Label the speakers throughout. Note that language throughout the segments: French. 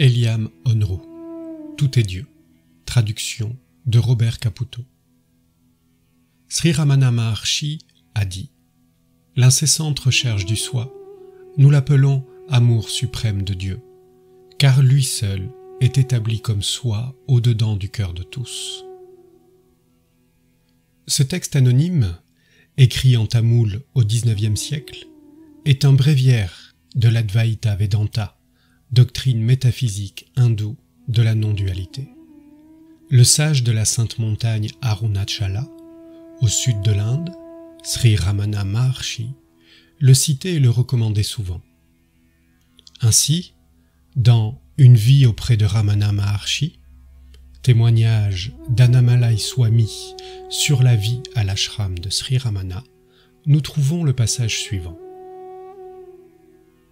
Speaker 1: Eliam Onru. Tout est Dieu. Traduction de Robert Caputo. Sri Ramana Maharshi a dit « L'incessante recherche du soi, nous l'appelons amour suprême de Dieu, car lui seul est établi comme soi au-dedans du cœur de tous. » Ce texte anonyme, écrit en tamoul au XIXe siècle, est un bréviaire de l'Advaita Vedanta, doctrine métaphysique hindoue de la non-dualité. Le sage de la sainte montagne Arunachala, au sud de l'Inde, Sri Ramana Maharshi, le citait et le recommandait souvent. Ainsi, dans Une vie auprès de Ramana Maharshi, témoignage d'Annamalai Swami sur la vie à l'ashram de Sri Ramana, nous trouvons le passage suivant.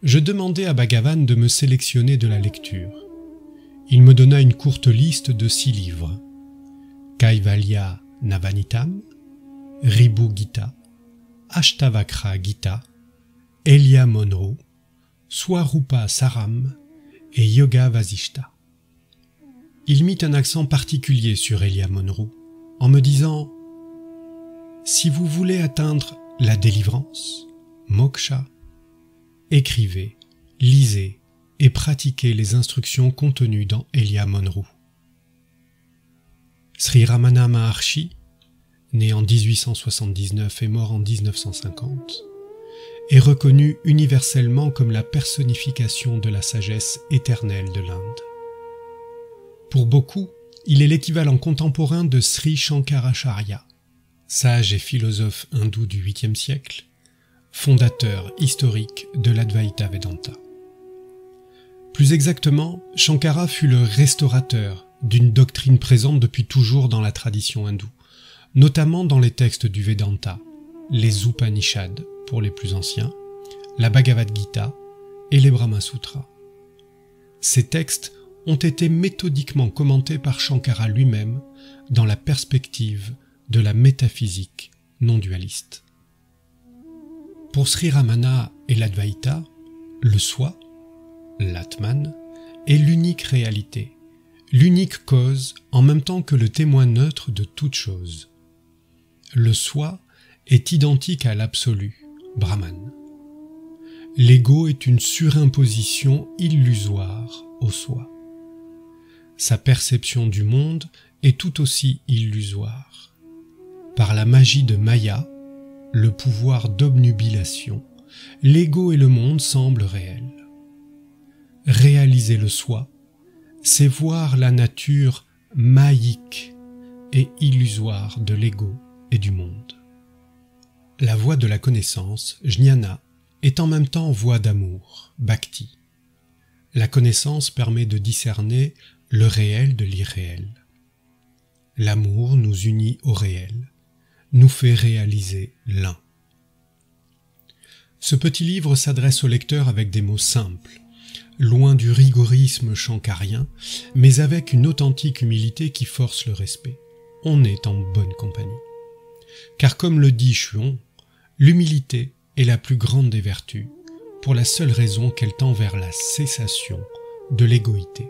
Speaker 1: Je demandai à Bhagavan de me sélectionner de la lecture. Il me donna une courte liste de 6 livres. Kaivalya Navanitam, Ribu Gita, Ashtavakra Gita, Eliam Onru, Swarupa Saram et Yoga Vasishta. Il mit un accent particulier sur Eliam Onru en me disant « Si vous voulez atteindre la délivrance, moksha, écrivez, lisez et pratiquez les instructions contenues dans Eliam Onru. » Sri Ramana Maharshi, né en 1879 et mort en 1950, est reconnu universellement comme la personnification de la sagesse éternelle de l'Inde. Pour beaucoup, il est l'équivalent contemporain de Sri Shankaracharya, sage et philosophe hindou du 8e siècle, fondateur historique de l'Advaita Vedanta. Plus exactement, Shankara fut le restaurateur d'une doctrine présente depuis toujours dans la tradition hindoue, notamment dans les textes du Vedanta, les Upanishads pour les plus anciens, la Bhagavad Gita et les Brahma Sutras. Ces textes ont été méthodiquement commentés par Shankara lui-même dans la perspective de la métaphysique non-dualiste. Pour Sri Ramana et l'Advaita, le soi, l'Atman, est l'unique réalité, l'unique cause en même temps que le témoin neutre de toute chose. Le soi est identique à l'absolu, Brahman. L'ego est une surimposition illusoire au soi. Sa perception du monde est tout aussi illusoire. Par la magie de Maya, le pouvoir d'obnubilation, l'ego et le monde semblent réels. Réaliser le soi, c'est voir la nature maïque et illusoire de l'ego et du monde. La voie de la connaissance, jnana, est en même temps voie d'amour, bhakti. La connaissance permet de discerner le réel de l'irréel. L'amour nous unit au réel, nous fait réaliser l'un. Ce petit livre s'adresse au lecteur avec des mots simples, loin du rigorisme shankarien, mais avec une authentique humilité qui force le respect. On est en bonne compagnie. Car comme le dit Chuon, l'humilité est la plus grande des vertus, pour la seule raison qu'elle tend vers la cessation de l'égoïté.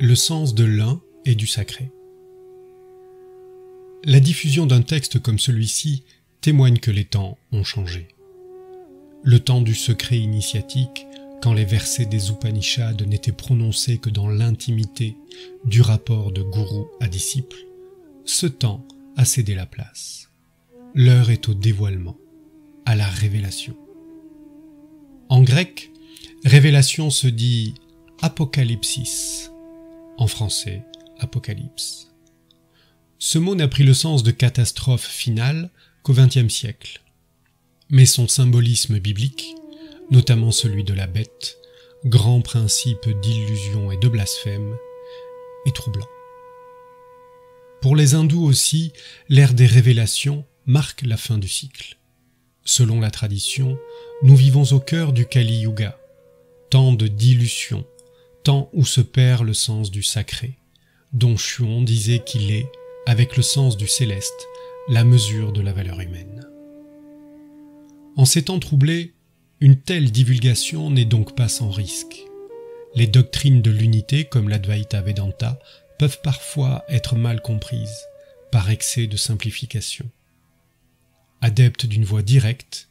Speaker 1: Le sens de l'un et du sacré. La diffusion d'un texte comme celui-ci témoigne que les temps ont changé. Le temps du secret initiatique, quand les versets des Upanishads n'étaient prononcés que dans l'intimité du rapport de gourou à disciple, ce temps a cédé la place. L'heure est au dévoilement, à la révélation. En grec, révélation se dit apocalypsis, en français apocalypse. Ce mot n'a pris le sens de catastrophe finale qu'au XXe siècle. Mais son symbolisme biblique, notamment celui de la bête, grand principe d'illusion et de blasphème, est troublant. Pour les hindous aussi, l'ère des révélations marque la fin du cycle. Selon la tradition, nous vivons au cœur du Kali Yuga, temps de dilution, temps où se perd le sens du sacré, dont Chuon disait qu'il est, avec le sens du céleste, la mesure de la valeur humaine. En ces temps troublés, une telle divulgation n'est donc pas sans risque, les doctrines de l'unité comme l'Advaita Vedanta peuvent parfois être mal comprises par excès de simplification. Adeptes d'une voie directe,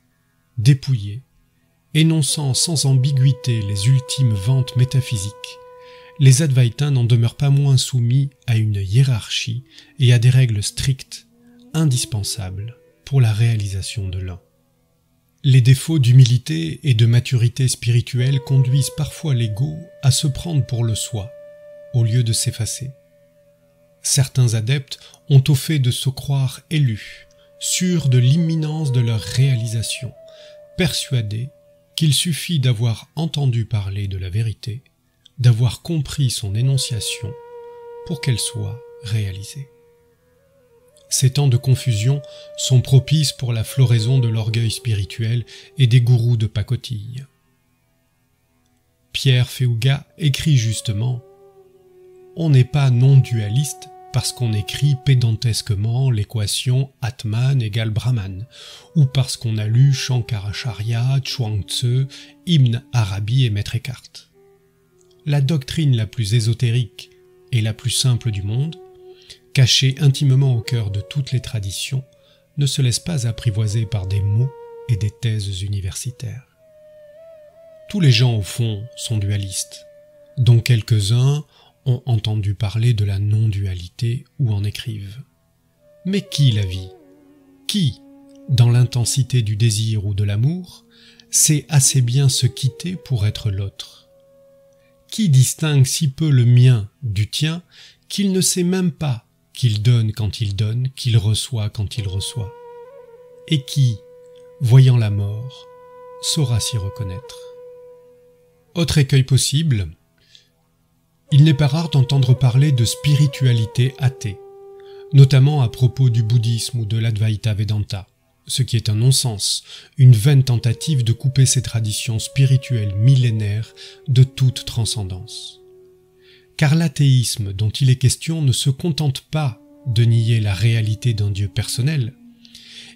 Speaker 1: dépouillée, énonçant sans ambiguïté les ultimes ventes métaphysiques, les Advaitins n'en demeurent pas moins soumis à une hiérarchie et à des règles strictes, indispensables pour la réalisation de l'un. Les défauts d'humilité et de maturité spirituelle conduisent parfois l'ego à se prendre pour le soi, au lieu de s'effacer. Certains adeptes ont au fait de se croire élus, sûrs de l'imminence de leur réalisation, persuadés qu'il suffit d'avoir entendu parler de la vérité, d'avoir compris son énonciation pour qu'elle soit réalisée. Ces temps de confusion sont propices pour la floraison de l'orgueil spirituel et des gourous de pacotille. Pierre Féouga écrit justement « On n'est pas non-dualiste parce qu'on écrit pédantesquement l'équation Atman égale Brahman, ou parce qu'on a lu Shankaracharya, Chuang-Tzu, Ibn Arabi et Maître Eckhart. La doctrine la plus ésotérique et la plus simple du monde, cachée intimement au cœur de toutes les traditions, ne se laisse pas apprivoiser par des mots et des thèses universitaires. Tous les gens, au fond, sont dualistes, dont quelques-uns ont entendu parler de la non-dualité ou en écrivent. Mais qui la vit? Qui, dans l'intensité du désir ou de l'amour, sait assez bien se quitter pour être l'autre? Qui distingue si peu le mien du tien qu'il ne sait même pas qu'il donne quand il donne, qu'il reçoit quand il reçoit? Et qui, voyant la mort, saura s'y reconnaître? Autre écueil possible, il n'est pas rare d'entendre parler de spiritualité athée, notamment à propos du bouddhisme ou de l'Advaita Vedanta, ce qui est un non-sens, une vaine tentative de couper ces traditions spirituelles millénaires de toute transcendance. Car l'athéisme dont il est question ne se contente pas de nier la réalité d'un Dieu personnel,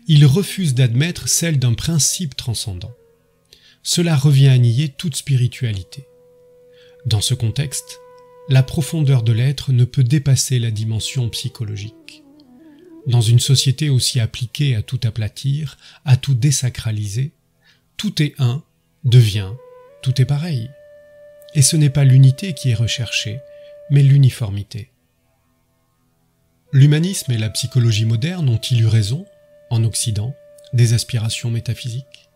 Speaker 1: il refuse d'admettre celle d'un principe transcendant. Cela revient à nier toute spiritualité. Dans ce contexte, la profondeur de l'être ne peut dépasser la dimension psychologique. Dans une société aussi appliquée à tout aplatir, à tout désacraliser, tout est un, devient, tout est pareil. Et ce n'est pas l'unité qui est recherchée, mais l'uniformité. L'humanisme et la psychologie moderne ont-ils eu raison, en Occident, des aspirations métaphysiques?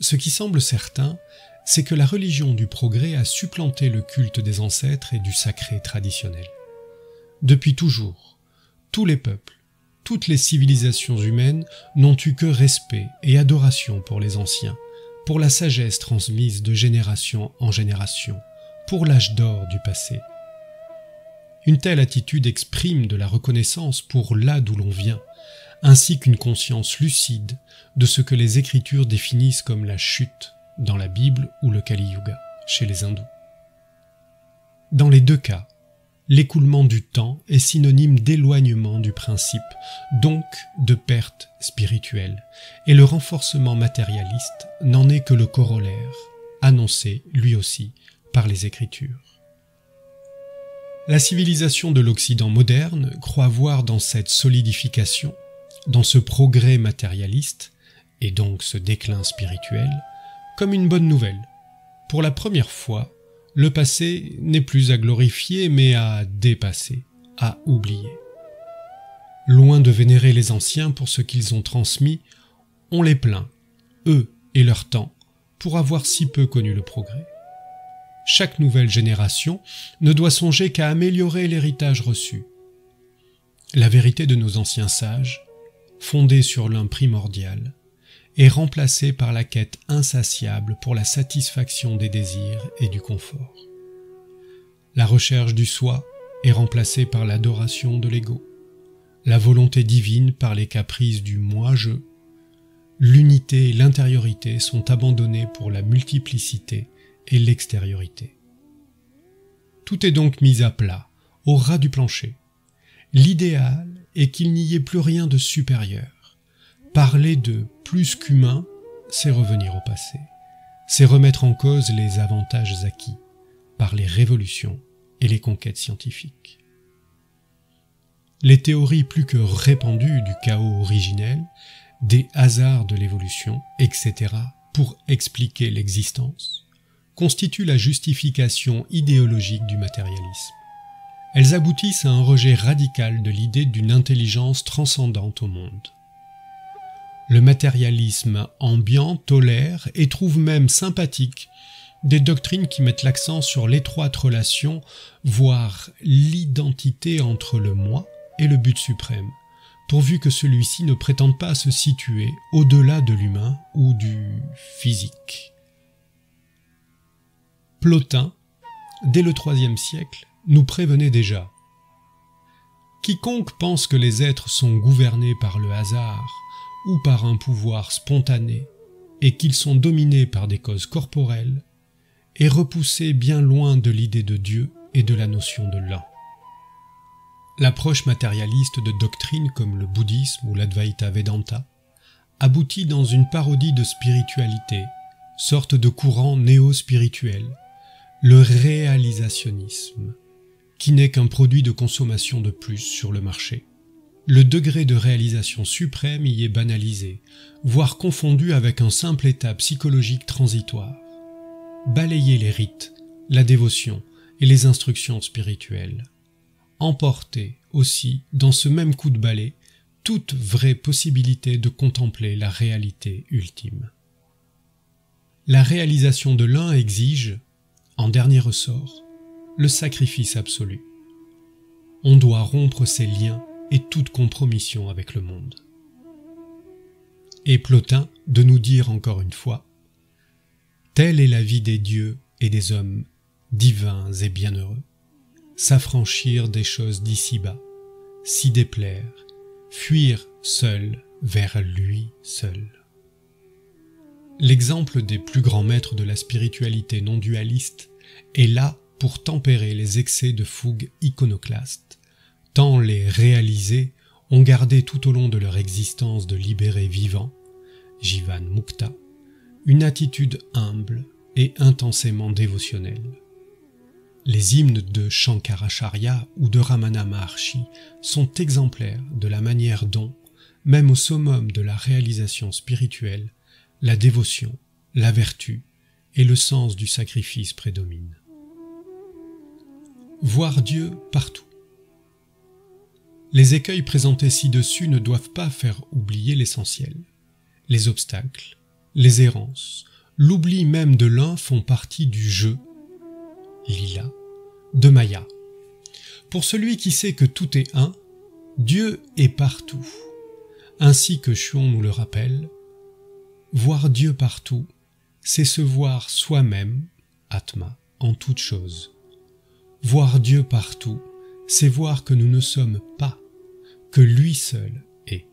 Speaker 1: Ce qui semble certain, c'est que la religion du progrès a supplanté le culte des ancêtres et du sacré traditionnel. Depuis toujours, tous les peuples, toutes les civilisations humaines n'ont eu que respect et adoration pour les anciens, pour la sagesse transmise de génération en génération, pour l'âge d'or du passé. Une telle attitude exprime de la reconnaissance pour là d'où l'on vient, ainsi qu'une conscience lucide de ce que les Écritures définissent comme la chute dans la Bible ou le Kali Yuga chez les hindous. Dans les deux cas, l'écoulement du temps est synonyme d'éloignement du principe, donc de perte spirituelle, et le renforcement matérialiste n'en est que le corollaire, annoncé lui aussi par les Écritures. La civilisation de l'Occident moderne croit voir dans cette solidification, dans ce progrès matérialiste, et donc ce déclin spirituel, comme une bonne nouvelle. Pour la première fois, le passé n'est plus à glorifier mais à dépasser, à oublier. Loin de vénérer les anciens pour ce qu'ils ont transmis, on les plaint, eux et leur temps, pour avoir si peu connu le progrès. Chaque nouvelle génération ne doit songer qu'à améliorer l'héritage reçu. La vérité de nos anciens sages, fondée sur l'un primordial, est remplacée par la quête insatiable pour la satisfaction des désirs et du confort. La recherche du soi est remplacée par l'adoration de l'ego, la volonté divine par les caprices du moi-je. L'unité et l'intériorité sont abandonnées pour la multiplicité et l'extériorité. Tout est donc mis à plat, au ras du plancher. L'idéal est qu'il n'y ait plus rien de supérieur. Parler de plus qu'humain, c'est revenir au passé. C'est remettre en cause les avantages acquis. par les révolutions et les conquêtes scientifiques. Les théories plus que répandues du chaos originel, des hasards de l'évolution, etc., pour expliquer l'existence, constituent la justification idéologique du matérialisme. Elles aboutissent à un rejet radical de l'idée d'une intelligence transcendante au monde. Le matérialisme ambiant tolère et trouve même sympathique des doctrines qui mettent l'accent sur l'étroite relation, voire l'identité entre le moi et le but suprême, pourvu que celui-ci ne prétende pas se situer au-delà de l'humain ou du physique. Plotin, dès le IIIe siècle, nous prévenait déjà. Quiconque pense que les êtres sont gouvernés par le hasard ou par un pouvoir spontané et qu'ils sont dominés par des causes corporelles est repoussé bien loin de l'idée de Dieu et de la notion de l'un. L'approche matérialiste de doctrines comme le bouddhisme ou l'Advaita Vedanta aboutit dans une parodie de spiritualité, sorte de courant néo-spirituel, le réalisationnisme, qui n'est qu'un produit de consommation de plus sur le marché. Le degré de réalisation suprême y est banalisé, voire confondu avec un simple état psychologique transitoire. Balayer les rites, la dévotion et les instructions spirituelles. Emporter aussi, dans ce même coup de balai, toute vraie possibilité de contempler la réalité ultime. La réalisation de l'un exige, en dernier ressort, le sacrifice absolu. On doit rompre ses liens et toute compromission avec le monde. Et Plotin de nous dire encore une fois, « Telle est la vie des dieux et des hommes, divins et bienheureux, s'affranchir des choses d'ici-bas, s'y déplaire, fuir seul vers lui seul. » L'exemple des plus grands maîtres de la spiritualité non dualiste est là pour tempérer les excès de fougue iconoclaste, tant les réalisés ont gardé tout au long de leur existence de libérés vivants, Jivan Mukta, une attitude humble et intensément dévotionnelle. Les hymnes de Shankaracharya ou de Ramana Maharshi sont exemplaires de la manière dont, même au summum de la réalisation spirituelle, la dévotion, la vertu et le sens du sacrifice prédominent. Voir Dieu partout. Les écueils présentés ci-dessus ne doivent pas faire oublier l'essentiel. Les obstacles, les errances, l'oubli même de l'un font partie du jeu, lila, de Maya. Pour celui qui sait que tout est un, Dieu est partout. Ainsi que Chuon nous le rappelle, voir Dieu partout, c'est se voir soi-même, Atma, en toute chose. Voir Dieu partout, c'est voir que nous ne sommes pas, que lui seul est.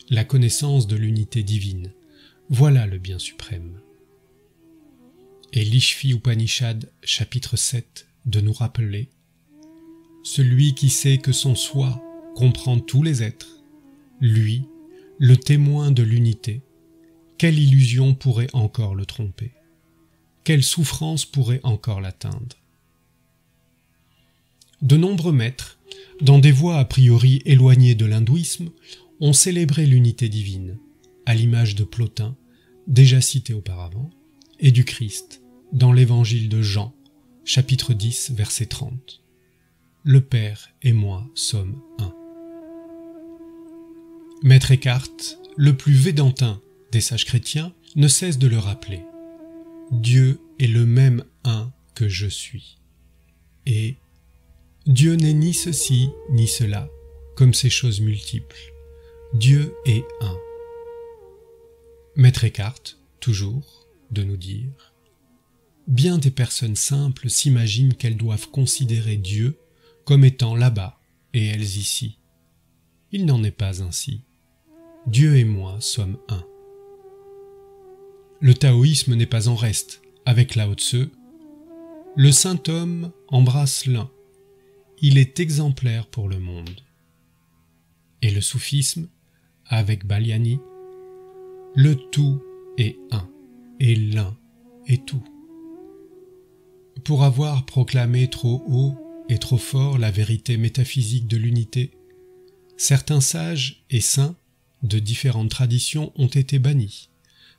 Speaker 1: La connaissance de l'unité divine, voilà le bien suprême. Et l'Ishvi Upanishad, chapitre 7, de nous rappeler « Celui qui sait que son soi comprend tous les êtres, lui, le témoin de l'unité, quelle illusion pourrait encore le tromper? Quelle souffrance pourrait encore l'atteindre ?» De nombreux maîtres, dans des voies a priori éloignées de l'hindouisme, ont célébré l'unité divine, à l'image de Plotin, déjà cité auparavant, et du Christ, dans l'évangile de Jean, chapitre 10, verset 30. Le Père et moi sommes un. Maître Eckhart, le plus védantin des sages chrétiens, ne cesse de le rappeler. Dieu est le même un que je suis. Et Dieu n'est ni ceci ni cela, comme ces choses multiples. Dieu est un. Maître Eckhart, toujours, de nous dire « Bien des personnes simples s'imaginent qu'elles doivent considérer Dieu comme étant là-bas et elles ici. Il n'en est pas ainsi. Dieu et moi sommes un. » Le taoïsme n'est pas en reste, avec Lao Tse. Le saint homme embrasse l'un. Il est exemplaire pour le monde. Et le soufisme, avec Balyani, le tout est un, et l'un est tout. Pour avoir proclamé trop haut et trop fort la vérité métaphysique de l'unité, certains sages et saints de différentes traditions ont été bannis,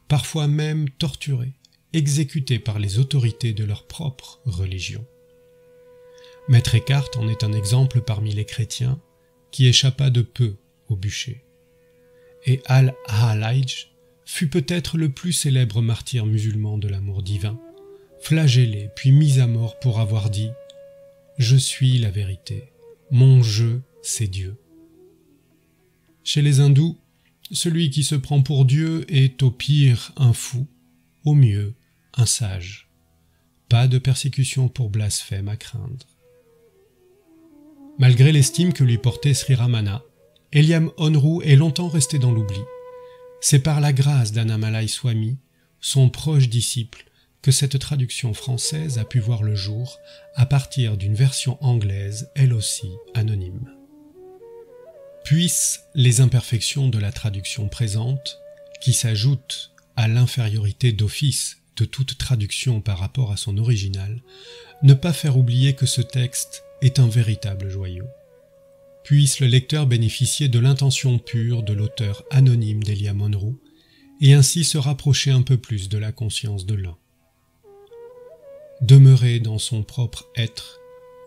Speaker 1: parfois même torturés, exécutés par les autorités de leur propre religion. Maître Eckhart en est un exemple parmi les chrétiens qui échappa de peu au bûcher. Et Al-Halaj fut peut-être le plus célèbre martyr musulman de l'amour divin, flagellé puis mis à mort pour avoir dit « Je suis la vérité, mon je, c'est Dieu ». Chez les hindous, celui qui se prend pour Dieu est au pire un fou, au mieux un sage. Pas de persécution pour blasphème à craindre. Malgré l'estime que lui portait Sri Ramana, Eliam Onru est longtemps resté dans l'oubli. C'est par la grâce d'Annamalai Swami, son proche disciple, que cette traduction française a pu voir le jour à partir d'une version anglaise, elle aussi anonyme. Puissent les imperfections de la traduction présente, qui s'ajoutent à l'infériorité d'office de toute traduction par rapport à son original, ne pas faire oublier que ce texte est un véritable joyau. Puisse le lecteur bénéficier de l'intention pure de l'auteur anonyme d'Eliam Onru et ainsi se rapprocher un peu plus de la conscience de l'un. Demeurer dans son propre être,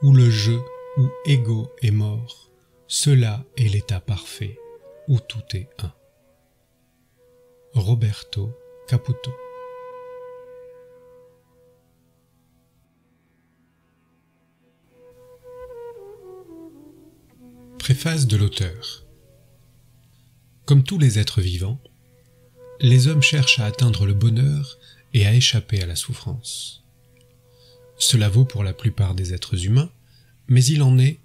Speaker 1: où le je ou ego est mort, cela est l'état parfait, où tout est un. Roberto Caputo. Préface de l'auteur. Comme tous les êtres vivants, les hommes cherchent à atteindre le bonheur et à échapper à la souffrance. Cela vaut pour la plupart des êtres humains, mais il en est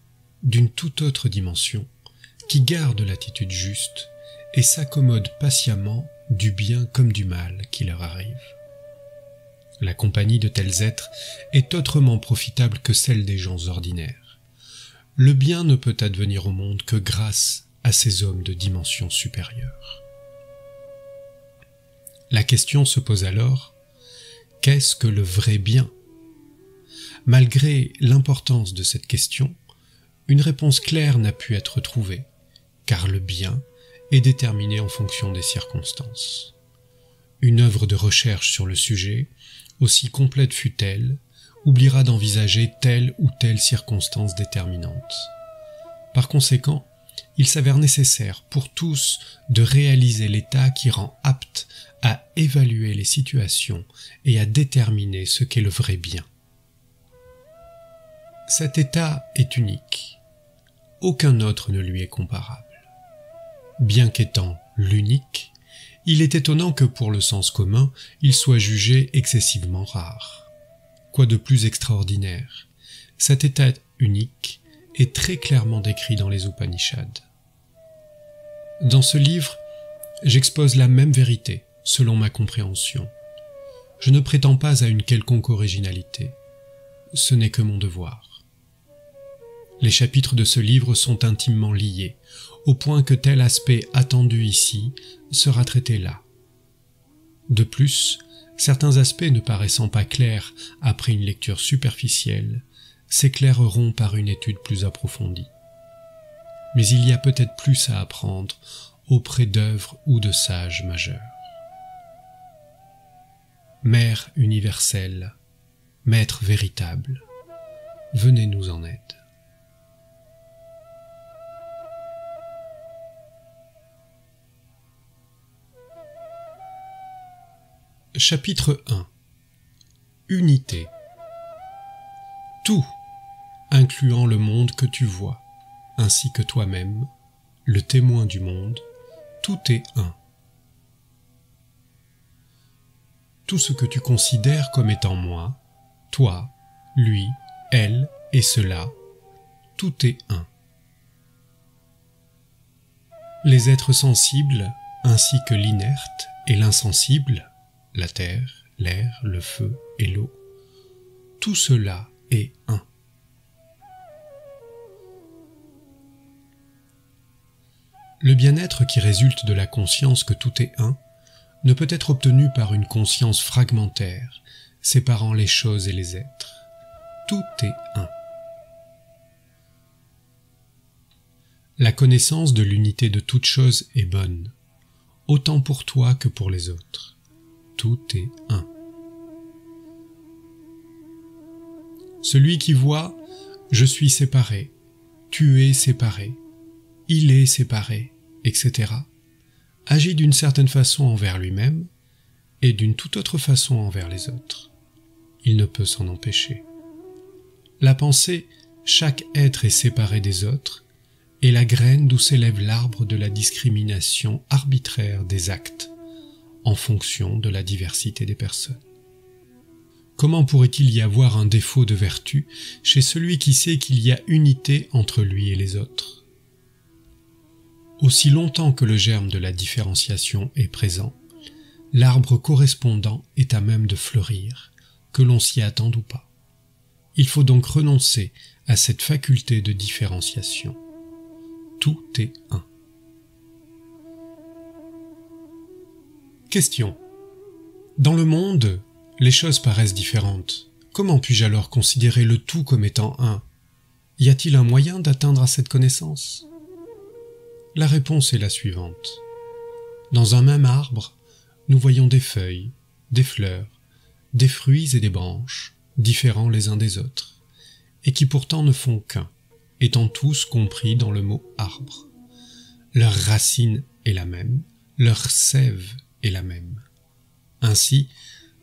Speaker 1: d'une toute autre dimension, qui garde l'attitude juste et s'accommode patiemment du bien comme du mal qui leur arrive. La compagnie de tels êtres est autrement profitable que celle des gens ordinaires. Le bien ne peut advenir au monde que grâce à ces hommes de dimension supérieure. La question se pose alors, qu'est-ce que le vrai bien ? Malgré l'importance de cette question, une réponse claire n'a pu être trouvée, car le bien est déterminé en fonction des circonstances. Une œuvre de recherche sur le sujet, aussi complète fût-elle, oubliera d'envisager telle ou telle circonstance déterminante. Par conséquent, il s'avère nécessaire pour tous de réaliser l'état qui rend apte à évaluer les situations et à déterminer ce qu'est le vrai bien. Cet état est unique. Aucun autre ne lui est comparable. Bien qu'étant l'unique, il est étonnant que pour le sens commun, il soit jugé excessivement rare. Quoi de plus extraordinaire ? Cet état unique est très clairement décrit dans les Upanishads. Dans ce livre, j'expose la même vérité, selon ma compréhension. Je ne prétends pas à une quelconque originalité. Ce n'est que mon devoir. Les chapitres de ce livre sont intimement liés, au point que tel aspect attendu ici sera traité là. De plus, certains aspects ne paraissant pas clairs après une lecture superficielle, s'éclaireront par une étude plus approfondie. Mais il y a peut-être plus à apprendre auprès d'œuvres ou de sages majeurs. Mère universelle, Maître véritable, venez nous en aide. Chapitre 1. Unité. Tout, incluant le monde que tu vois, ainsi que toi-même, le témoin du monde, tout est un. Tout ce que tu considères comme étant moi, toi, lui, elle et cela, tout est un. Les êtres sensibles, ainsi que l'inerte et l'insensible, la terre, l'air, le feu et l'eau, tout cela est un. Le bien-être qui résulte de la conscience que tout est un ne peut être obtenu par une conscience fragmentaire, séparant les choses et les êtres, Tout est un. La connaissance de l'unité de toute chose est bonne, autant pour toi que pour les autres. Tout est un. Celui qui voit « je suis séparé »,« tu es séparé »,« il est séparé », etc., agit d'une certaine façon envers lui-même et d'une toute autre façon envers les autres. Il ne peut s'en empêcher. La pensée « chaque être est séparé des autres » est la graine d'où s'élève l'arbre de la discrimination arbitraire des actes, en fonction de la diversité des personnes. Comment pourrait-il y avoir un défaut de vertu chez celui qui sait qu'il y a unité entre lui et les autres? Aussi longtemps que le germe de la différenciation est présent, l'arbre correspondant est à même de fleurir, que l'on s'y attende ou pas. Il faut donc renoncer à cette faculté de différenciation. Tout est un. Question. Dans le monde, les choses paraissent différentes. Comment puis-je alors considérer le tout comme étant un? Y a-t-il un moyen d'atteindre à cette connaissance? La réponse est la suivante. Dans un même arbre, nous voyons des feuilles, des fleurs, des fruits et des branches, différents les uns des autres, et qui pourtant ne font qu'un, étant tous compris dans le mot arbre. Leur racine est la même, leur sève est la même. Ainsi,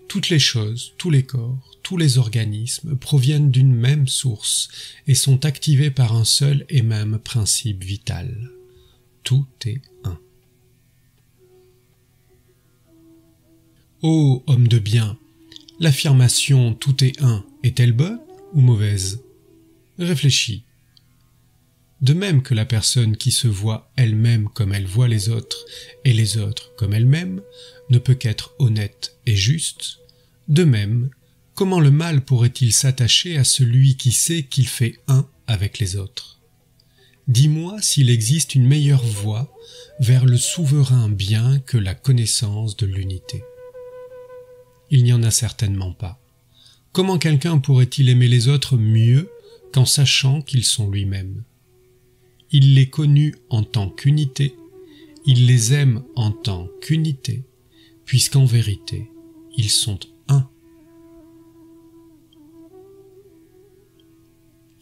Speaker 1: toutes les choses, tous les corps, tous les organismes proviennent d'une même source et sont activés par un seul et même principe vital. Tout est un. Ô homme de bien, l'affirmation « tout est un » est-elle bonne ou mauvaise? Réfléchis. De même que la personne qui se voit elle-même comme elle voit les autres et les autres comme elle-même ne peut qu'être honnête et juste, de même, comment le mal pourrait-il s'attacher à celui qui sait qu'il fait un avec les autres? Dis-moi s'il existe une meilleure voie vers le souverain bien que la connaissance de l'unité. Il n'y en a certainement pas. Comment quelqu'un pourrait-il aimer les autres mieux qu'en sachant qu'ils sont lui-même? Il les connut en tant qu'unité, il les aime en tant qu'unité, puisqu'en vérité, ils sont un.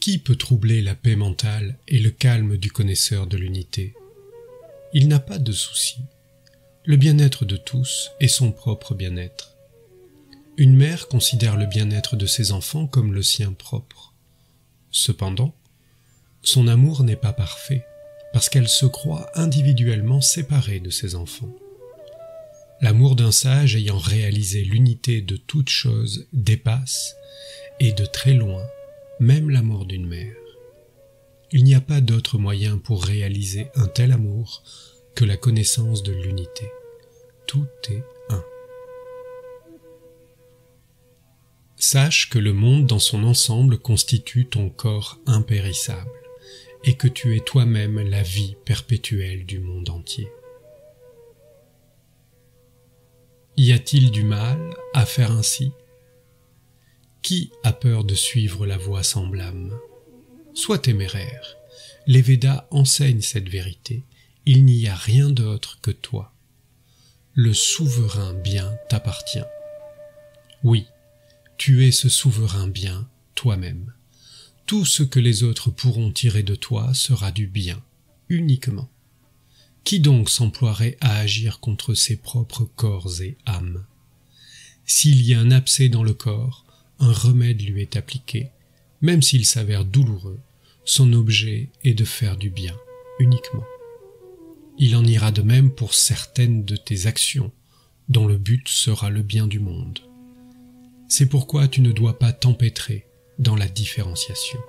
Speaker 1: Qui peut troubler la paix mentale et le calme du connaisseur de l'unité? Il n'a pas de souci. Le bien-être de tous est son propre bien-être. Une mère considère le bien-être de ses enfants comme le sien propre. Cependant, son amour n'est pas parfait, parce qu'elle se croit individuellement séparée de ses enfants. L'amour d'un sage ayant réalisé l'unité de toute chose dépasse, et de très loin, même l'amour d'une mère. Il n'y a pas d'autre moyen pour réaliser un tel amour que la connaissance de l'unité. Tout est un. Sache que le monde dans son ensemble constitue ton corps impérissable, et que tu es toi-même la vie perpétuelle du monde entier. Y a-t-il du mal à faire ainsi? Qui a peur de suivre la voie sans blâme? Sois téméraire. Les Védas enseignent cette vérité. Il n'y a rien d'autre que toi. Le souverain bien t'appartient. Oui, tu es ce souverain bien toi-même. Tout ce que les autres pourront tirer de toi sera du bien, uniquement. Qui donc s'emploierait à agir contre ses propres corps et âmes? S'il y a un abcès dans le corps, un remède lui est appliqué, même s'il s'avère douloureux, son objet est de faire du bien, uniquement. Il en ira de même pour certaines de tes actions, dont le but sera le bien du monde. C'est pourquoi tu ne dois pas t'empêtrer dans la différenciation.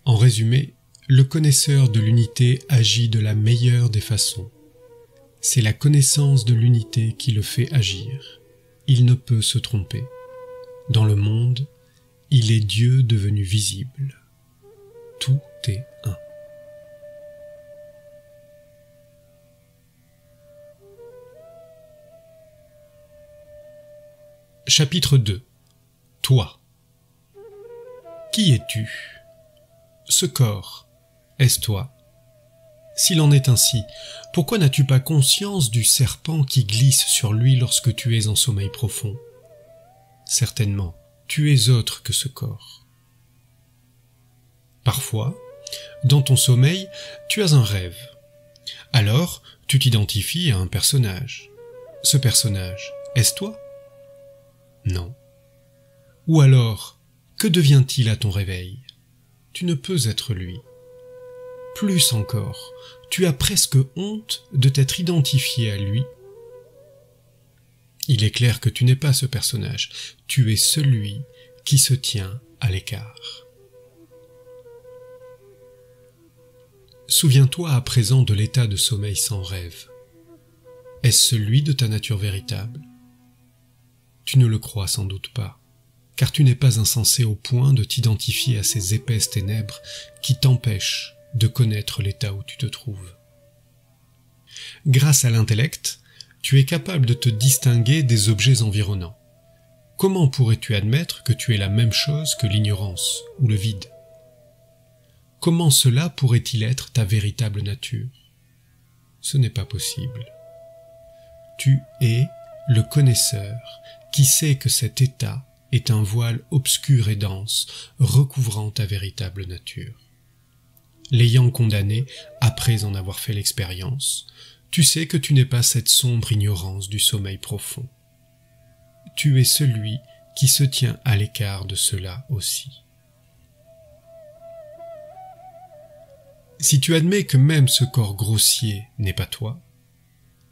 Speaker 1: En résumé, le connaisseur de l'unité agit de la meilleure des façons. C'est la connaissance de l'unité qui le fait agir. Il ne peut se tromper. Dans le monde, il est Dieu devenu visible. Tout est un. Chapitre 2. toi. Qui es-tu? Ce corps, est-ce toi? S'il en est ainsi, pourquoi n'as-tu pas conscience du serpent qui glisse sur lui lorsque tu es en sommeil profond? Certainement, tu es autre que ce corps. Parfois, dans ton sommeil, tu as un rêve. Alors, tu t'identifies à un personnage. Ce personnage, est-ce toi? Non. Ou alors, que devient-il à ton réveil? Tu ne peux être lui. Plus encore, tu as presque honte de t'être identifié à lui. Il est clair que tu n'es pas ce personnage, tu es celui qui se tient à l'écart. Souviens-toi à présent de l'état de sommeil sans rêve. Est-ce celui de ta nature véritable? Tu ne le crois sans doute pas, car tu n'es pas insensé au point de t'identifier à ces épaisses ténèbres qui t'empêchent de connaître l'état où tu te trouves. Grâce à l'intellect, tu es capable de te distinguer des objets environnants. Comment pourrais-tu admettre que tu es la même chose que l'ignorance ou le vide? Comment cela pourrait-il être ta véritable nature? Ce n'est pas possible. Tu es le connaisseur qui sait que cet état est un voile obscur et dense recouvrant ta véritable nature. L'ayant condamné après en avoir fait l'expérience, tu sais que tu n'es pas cette sombre ignorance du sommeil profond. Tu es celui qui se tient à l'écart de cela aussi. Si tu admets que même ce corps grossier n'est pas toi,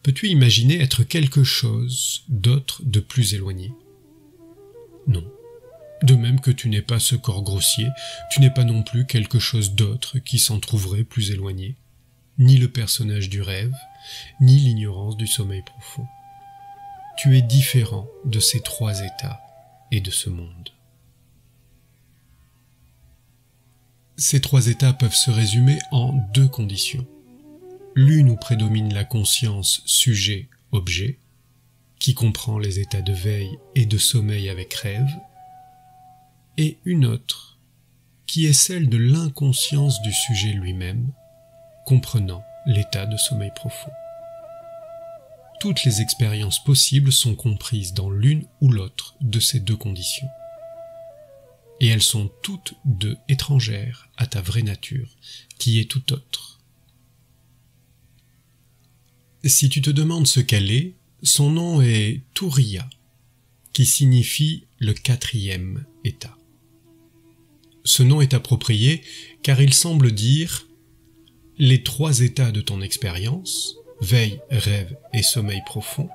Speaker 1: peux-tu imaginer être quelque chose d'autre de plus éloigné? Non. De même que tu n'es pas ce corps grossier, tu n'es pas non plus quelque chose d'autre qui s'en trouverait plus éloigné, ni le personnage du rêve, ni l'ignorance du sommeil profond. Tu es différent de ces trois états et de ce monde. Ces trois états peuvent se résumer en deux conditions. L'une où prédomine la conscience sujet-objet, qui comprend les états de veille et de sommeil avec rêve, et une autre, qui est celle de l'inconscience du sujet lui-même, comprenant l'état de sommeil profond. Toutes les expériences possibles sont comprises dans l'une ou l'autre de ces deux conditions. Et elles sont toutes deux étrangères à ta vraie nature, qui est tout autre. Si tu te demandes ce qu'elle est, son nom est Turiya, qui signifie le quatrième état. Ce nom est approprié car il semble dire « Les trois états de ton expérience, veille, rêve et sommeil profond,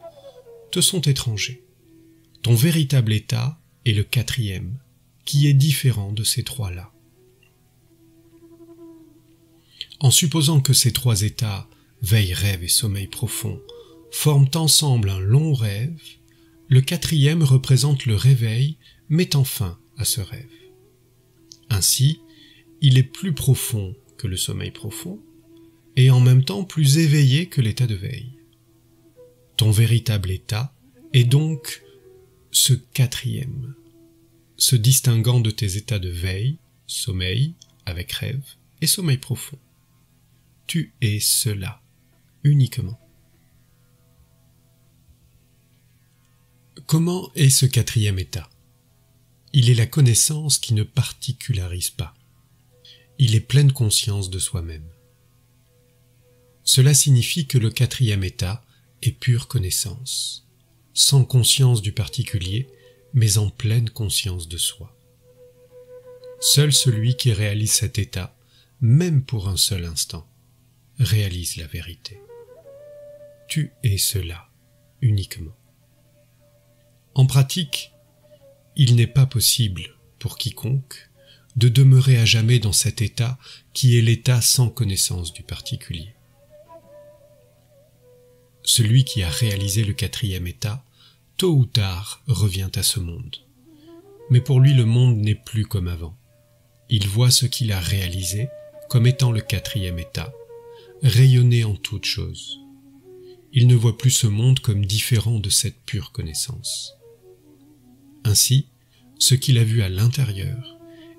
Speaker 1: te sont étrangers. Ton véritable état est le quatrième, qui est différent de ces trois-là. » En supposant que ces trois états, veille, rêve et sommeil profond, forment ensemble un long rêve, le quatrième représente le réveil mettant fin à ce rêve. Ainsi, il est plus profond que le sommeil profond, et en même temps plus éveillé que l'état de veille. Ton véritable état est donc ce quatrième, se distinguant de tes états de veille, sommeil, avec rêve, et sommeil profond. Tu es cela, uniquement. Comment est ce quatrième état? Il est la connaissance qui ne particularise pas. Il est pleine conscience de soi-même. Cela signifie que le quatrième état est pure connaissance, sans conscience du particulier, mais en pleine conscience de soi. Seul celui qui réalise cet état, même pour un seul instant, réalise la vérité. Tu es cela, uniquement. En pratique, il n'est pas possible, pour quiconque, de demeurer à jamais dans cet état qui est l'état sans connaissance du particulier. Celui qui a réalisé le quatrième état, tôt ou tard, revient à ce monde. Mais pour lui, le monde n'est plus comme avant. Il voit ce qu'il a réalisé comme étant le quatrième état, rayonner en toute chose. Il ne voit plus ce monde comme différent de cette pure connaissance. Ainsi, Ce qu'il a vu à l'intérieur,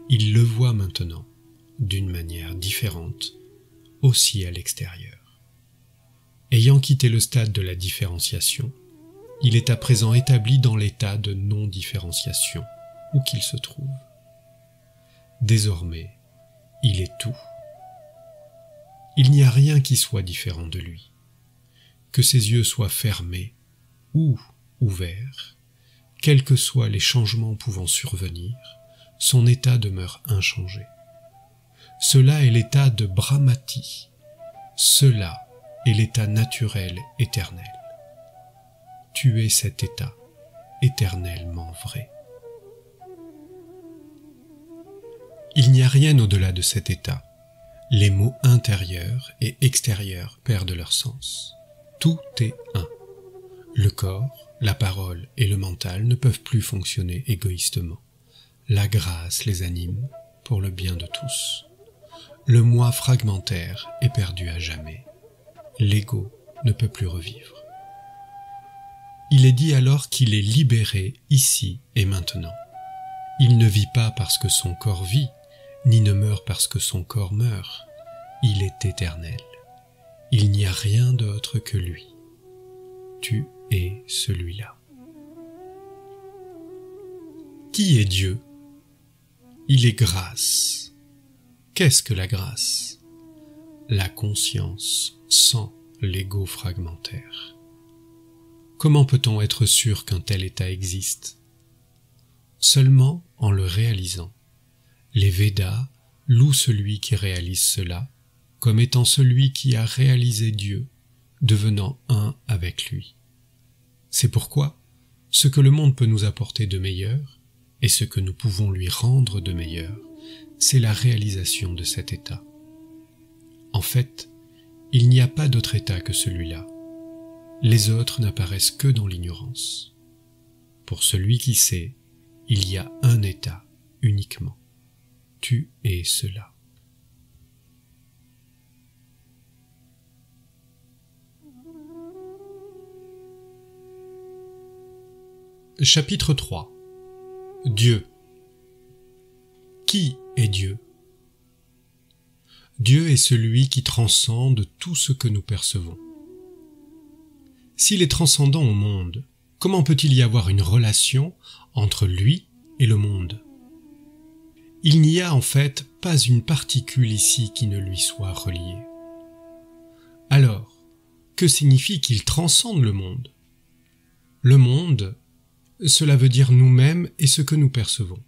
Speaker 1: il le voit maintenant, d'une manière différente, aussi à l'extérieur. Ayant quitté le stade de la différenciation, il est à présent établi dans l'état de non-différenciation, où qu'il se trouve. Désormais, il est tout. Il n'y a rien qui soit différent de lui. Que ses yeux soient fermés ou ouverts, quels que soient les changements pouvant survenir, son état demeure inchangé. Cela est l'état de Brahmati. Cela est l'état naturel éternel. Tu es cet état éternellement vrai. Il n'y a rien au-delà de cet état. Les mots intérieurs et extérieurs perdent leur sens. Tout est un. Le corps, la parole et le mental ne peuvent plus fonctionner égoïstement. La grâce les anime pour le bien de tous. Le moi fragmentaire est perdu à jamais. L'ego ne peut plus revivre. Il est dit alors qu'il est libéré ici et maintenant. Il ne vit pas parce que son corps vit, ni ne meurt parce que son corps meurt. Il est éternel. Il n'y a rien d'autre que lui. Tu es celui-là. Qui est Dieu ? Il est grâce. Qu'est-ce que la grâce ? La conscience sans l'ego fragmentaire. Comment peut-on être sûr qu'un tel état existe ? Seulement en le réalisant. Les Védas louent celui qui réalise cela comme étant celui qui a réalisé Dieu, devenant un avec lui. C'est pourquoi ce que le monde peut nous apporter de meilleur et ce que nous pouvons lui rendre de meilleur, c'est la réalisation de cet état. En fait, il n'y a pas d'autre état que celui-là. Les autres n'apparaissent que dans l'ignorance. Pour celui qui sait, il y a un état uniquement. Tu es cela. Chapitre 3. Dieu. Qui est Dieu ? Dieu est celui qui transcende tout ce que nous percevons. S'il est transcendant au monde, comment peut-il y avoir une relation entre lui et le monde ? Il n'y a en fait pas une particule ici qui ne lui soit reliée. Alors, que signifie qu'il transcende le monde ? Le monde, cela veut dire nous-mêmes et ce que nous percevons.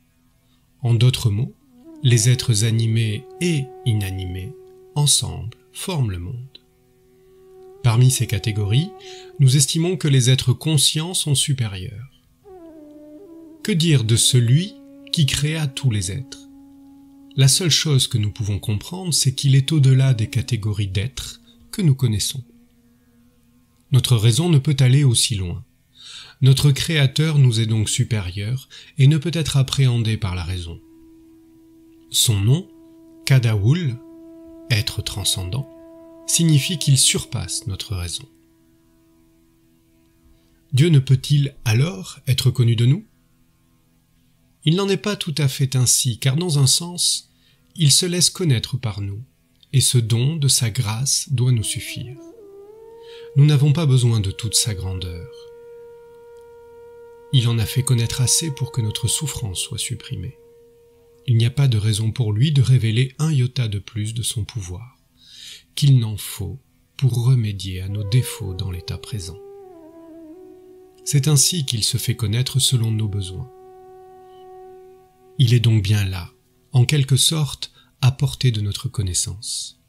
Speaker 1: En d'autres mots, les êtres animés et inanimés, ensemble, forment le monde. Parmi ces catégories, nous estimons que les êtres conscients sont supérieurs. Que dire de celui qui créa tous les êtres ? La seule chose que nous pouvons comprendre, c'est qu'il est au-delà des catégories d'êtres que nous connaissons. Notre raison ne peut aller aussi loin. Notre Créateur nous est donc supérieur et ne peut être appréhendé par la raison. Son nom, Kadaoul, être transcendant, signifie qu'il surpasse notre raison. Dieu ne peut-il alors être connu de nous ? Il n'en est pas tout à fait ainsi, car dans un sens, il se laisse connaître par nous, et ce don de sa grâce doit nous suffire. Nous n'avons pas besoin de toute sa grandeur. Il en a fait connaître assez pour que notre souffrance soit supprimée. Il n'y a pas de raison pour lui de révéler un iota de plus de son pouvoir, qu'il n'en faut pour remédier à nos défauts dans l'état présent. C'est ainsi qu'il se fait connaître selon nos besoins. Il est donc bien là, en quelque sorte, à portée de notre connaissance.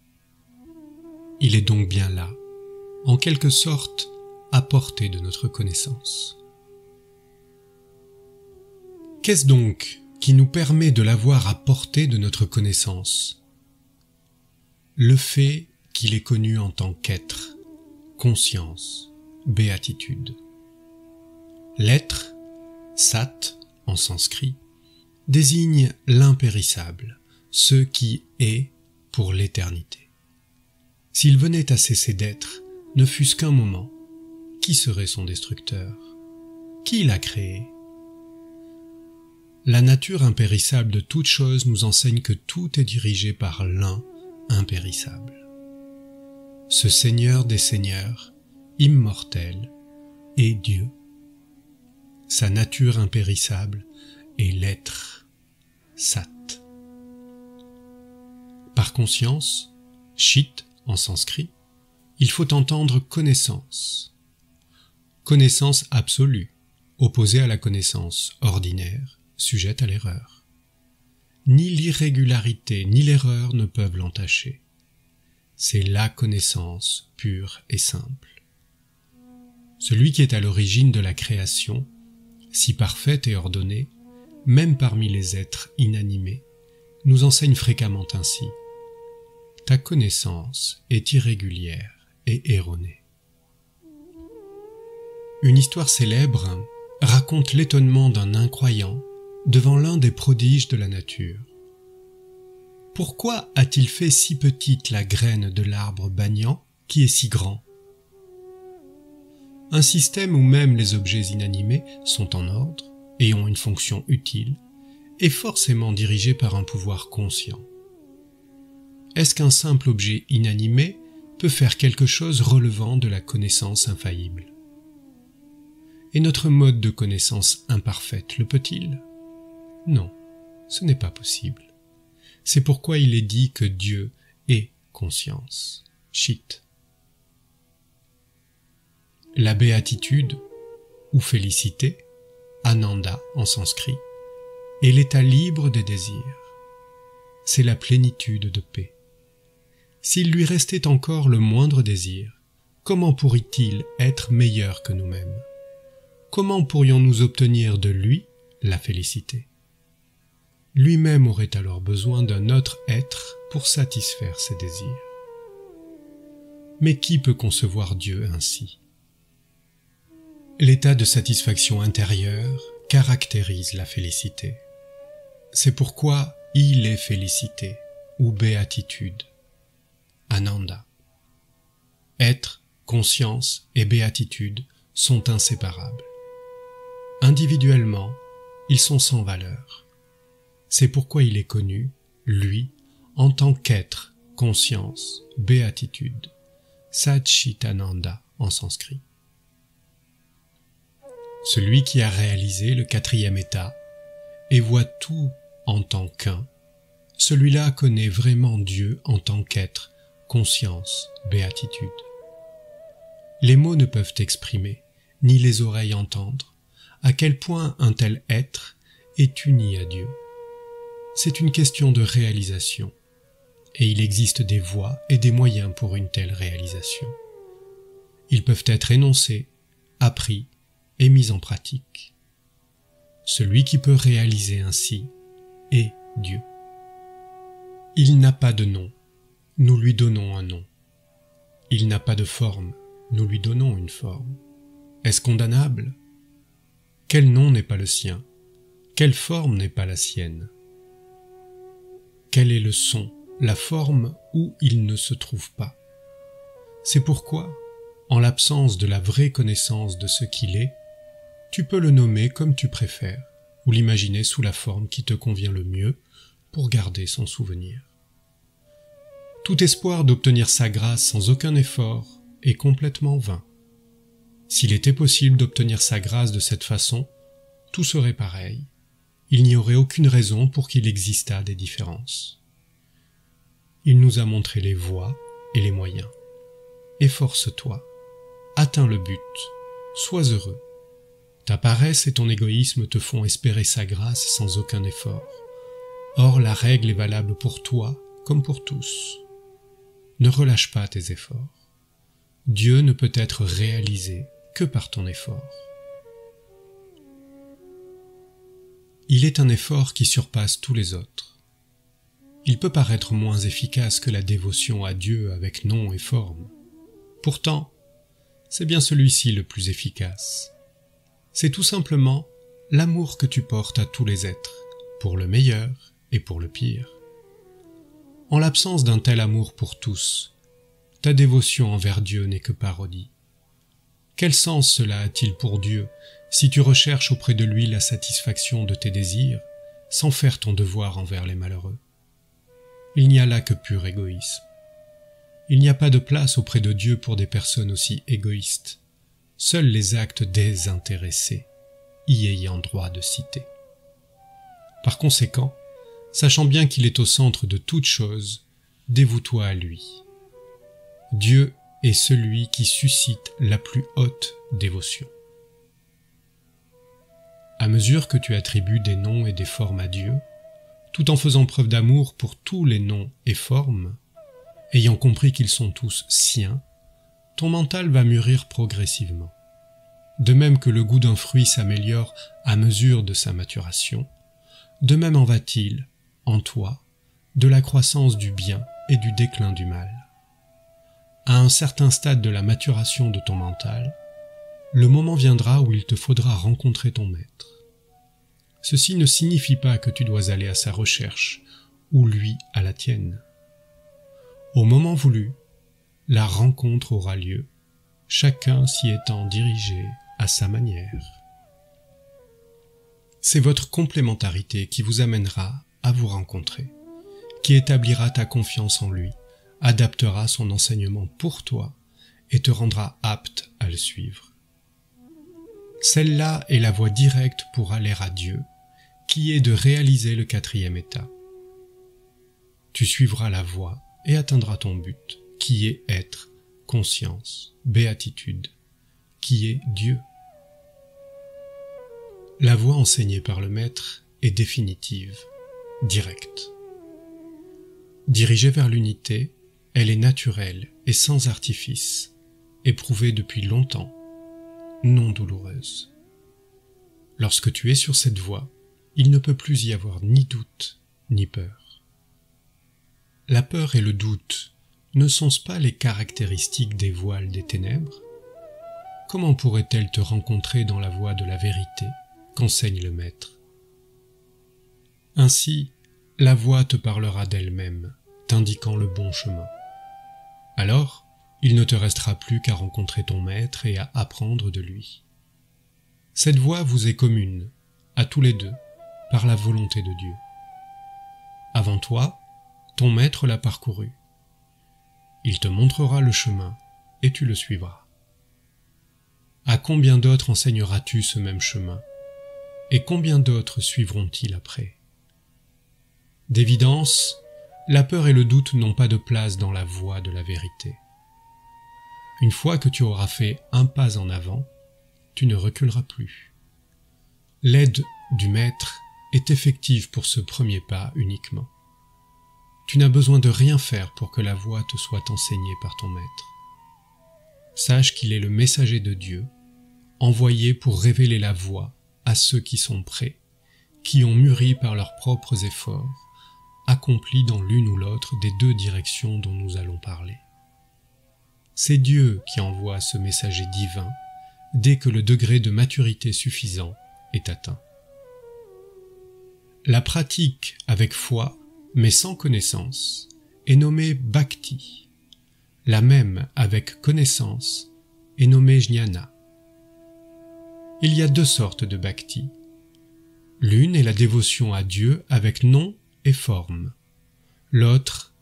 Speaker 1: Il est donc bien là, en quelque sorte, à portée de notre connaissance. Qu'est-ce donc qui nous permet de l'avoir à portée de notre connaissance ? Le fait qu'il est connu en tant qu'être, conscience, béatitude. L'être, sat en sanskrit, désigne l'impérissable, ce qui est pour l'éternité. S'il venait à cesser d'être, ne fût-ce qu'un moment, qui serait son destructeur ? Qui l'a créé ? La nature impérissable de toute chose nous enseigne que tout est dirigé par l'un impérissable. Ce Seigneur des Seigneurs, immortel, est Dieu. Sa nature impérissable est l'être, Sat. Par conscience, Chit en sanskrit, il faut entendre connaissance. Connaissance absolue, opposée à la connaissance ordinaire, sujette à l'erreur. Ni l'irrégularité ni l'erreur ne peuvent l'entacher. C'est la connaissance pure et simple. Celui qui est à l'origine de la création, si parfaite et ordonnée, même parmi les êtres inanimés, nous enseigne fréquemment ainsi. Ta connaissance est irrégulière et erronée. Une histoire célèbre raconte l'étonnement d'un incroyant devant l'un des prodiges de la nature. Pourquoi a-t-il fait si petite la graine de l'arbre banyan qui est si grand? Un système où même les objets inanimés sont en ordre et ont une fonction utile est forcément dirigé par un pouvoir conscient. Est-ce qu'un simple objet inanimé peut faire quelque chose relevant de la connaissance infaillible? Et notre mode de connaissance imparfaite le peut-il? Non, ce n'est pas possible. C'est pourquoi il est dit que Dieu est conscience, Chit. La béatitude, ou félicité, Ananda en sanskrit, est l'état libre des désirs. C'est la plénitude de paix. S'il lui restait encore le moindre désir, comment pourrait-il être meilleur que nous-mêmes? Comment pourrions-nous obtenir de lui la félicité? Lui-même aurait alors besoin d'un autre être pour satisfaire ses désirs. Mais qui peut concevoir Dieu ainsi? L'état de satisfaction intérieure caractérise la félicité. C'est pourquoi il est félicité, ou béatitude, Ananda. Être, conscience et béatitude sont inséparables. Individuellement, ils sont sans valeur. C'est pourquoi il est connu, lui, en tant qu'être, conscience, béatitude, Satchitananda en sanskrit. Celui qui a réalisé le quatrième état et voit tout en tant qu'un, celui-là connaît vraiment Dieu en tant qu'être, conscience, béatitude. Les mots ne peuvent exprimer, ni les oreilles entendre, à quel point un tel être est uni à Dieu. C'est une question de réalisation, et il existe des voies et des moyens pour une telle réalisation. Ils peuvent être énoncés, appris et mis en pratique. Celui qui peut réaliser ainsi est Dieu. Il n'a pas de nom, nous lui donnons un nom. Il n'a pas de forme, nous lui donnons une forme. Est-ce condamnable? Quel nom n'est pas le sien? Quelle forme n'est pas la sienne? Quel est le son, la forme où il ne se trouve pas? C'est pourquoi, en l'absence de la vraie connaissance de ce qu'il est, tu peux le nommer comme tu préfères, ou l'imaginer sous la forme qui te convient le mieux pour garder son souvenir. Tout espoir d'obtenir sa grâce sans aucun effort est complètement vain. S'il était possible d'obtenir sa grâce de cette façon, tout serait pareil. Il n'y aurait aucune raison pour qu'il existât des différences. Il nous a montré les voies et les moyens. Efforce-toi, atteins le but, sois heureux. Ta paresse et ton égoïsme te font espérer sa grâce sans aucun effort. Or, la règle est valable pour toi comme pour tous. Ne relâche pas tes efforts. Dieu ne peut être réalisé que par ton effort. Il est un effort qui surpasse tous les autres. Il peut paraître moins efficace que la dévotion à Dieu avec nom et forme. Pourtant, c'est bien celui-ci le plus efficace. C'est tout simplement l'amour que tu portes à tous les êtres, pour le meilleur et pour le pire. En l'absence d'un tel amour pour tous, ta dévotion envers Dieu n'est que parodie. Quel sens cela a-t-il pour Dieu si tu recherches auprès de lui la satisfaction de tes désirs sans faire ton devoir envers les malheureux. Il n'y a là que pur égoïsme. Il n'y a pas de place auprès de Dieu pour des personnes aussi égoïstes, seuls les actes désintéressés y ayant droit de citer. Par conséquent, sachant bien qu'il est au centre de toute chose, dévoue-toi à lui. Dieu est celui qui suscite la plus haute dévotion. À mesure que tu attribues des noms et des formes à Dieu, tout en faisant preuve d'amour pour tous les noms et formes, ayant compris qu'ils sont tous siens, ton mental va mûrir progressivement. De même que le goût d'un fruit s'améliore à mesure de sa maturation, de même en va-t-il, en toi, de la croissance du bien et du déclin du mal. À un certain stade de la maturation de ton mental, le moment viendra où il te faudra rencontrer ton maître. Ceci ne signifie pas que tu dois aller à sa recherche ou lui à la tienne. Au moment voulu, la rencontre aura lieu, chacun s'y étant dirigé à sa manière. C'est votre complémentarité qui vous amènera à vous rencontrer, qui établira ta confiance en lui, adaptera son enseignement pour toi et te rendra apte à le suivre. Celle-là est la voie directe pour aller à Dieu, qui est de réaliser le 4e état. Tu suivras la voie et atteindras ton but, qui est être, conscience, béatitude, qui est Dieu. La voie enseignée par le Maître est définitive, directe. Dirigée vers l'unité, elle est naturelle et sans artifice, éprouvée depuis longtemps, non douloureuse. Lorsque tu es sur cette voie, il ne peut plus y avoir ni doute ni peur. La peur et le doute ne sont-ce pas les caractéristiques des voiles des ténèbres? Comment pourraient-elles te rencontrer dans la voie de la vérité qu'enseigne le Maître? Ainsi, la voie te parlera d'elle-même, t'indiquant le bon chemin. Alors, il ne te restera plus qu'à rencontrer ton Maître et à apprendre de lui. Cette voie vous est commune, à tous les deux, par la volonté de Dieu. Avant toi, ton Maître l'a parcouru. Il te montrera le chemin et tu le suivras. À combien d'autres enseigneras-tu ce même chemin? Et combien d'autres suivront-ils après? D'évidence, la peur et le doute n'ont pas de place dans la voie de la vérité. Une fois que tu auras fait un pas en avant, tu ne reculeras plus. L'aide du Maître est effective pour ce premier pas uniquement. Tu n'as besoin de rien faire pour que la voie te soit enseignée par ton Maître. Sache qu'il est le messager de Dieu, envoyé pour révéler la voie à ceux qui sont prêts, qui ont mûri par leurs propres efforts, accomplis dans l'une ou l'autre des deux directions dont nous allons parler. C'est Dieu qui envoie ce messager divin dès que le degré de maturité suffisant est atteint. La pratique avec foi, mais sans connaissance, est nommée bhakti. La même avec connaissance est nommée jnana. Il y a deux sortes de bhakti. L'une est la dévotion à Dieu avec nom et forme. L'autre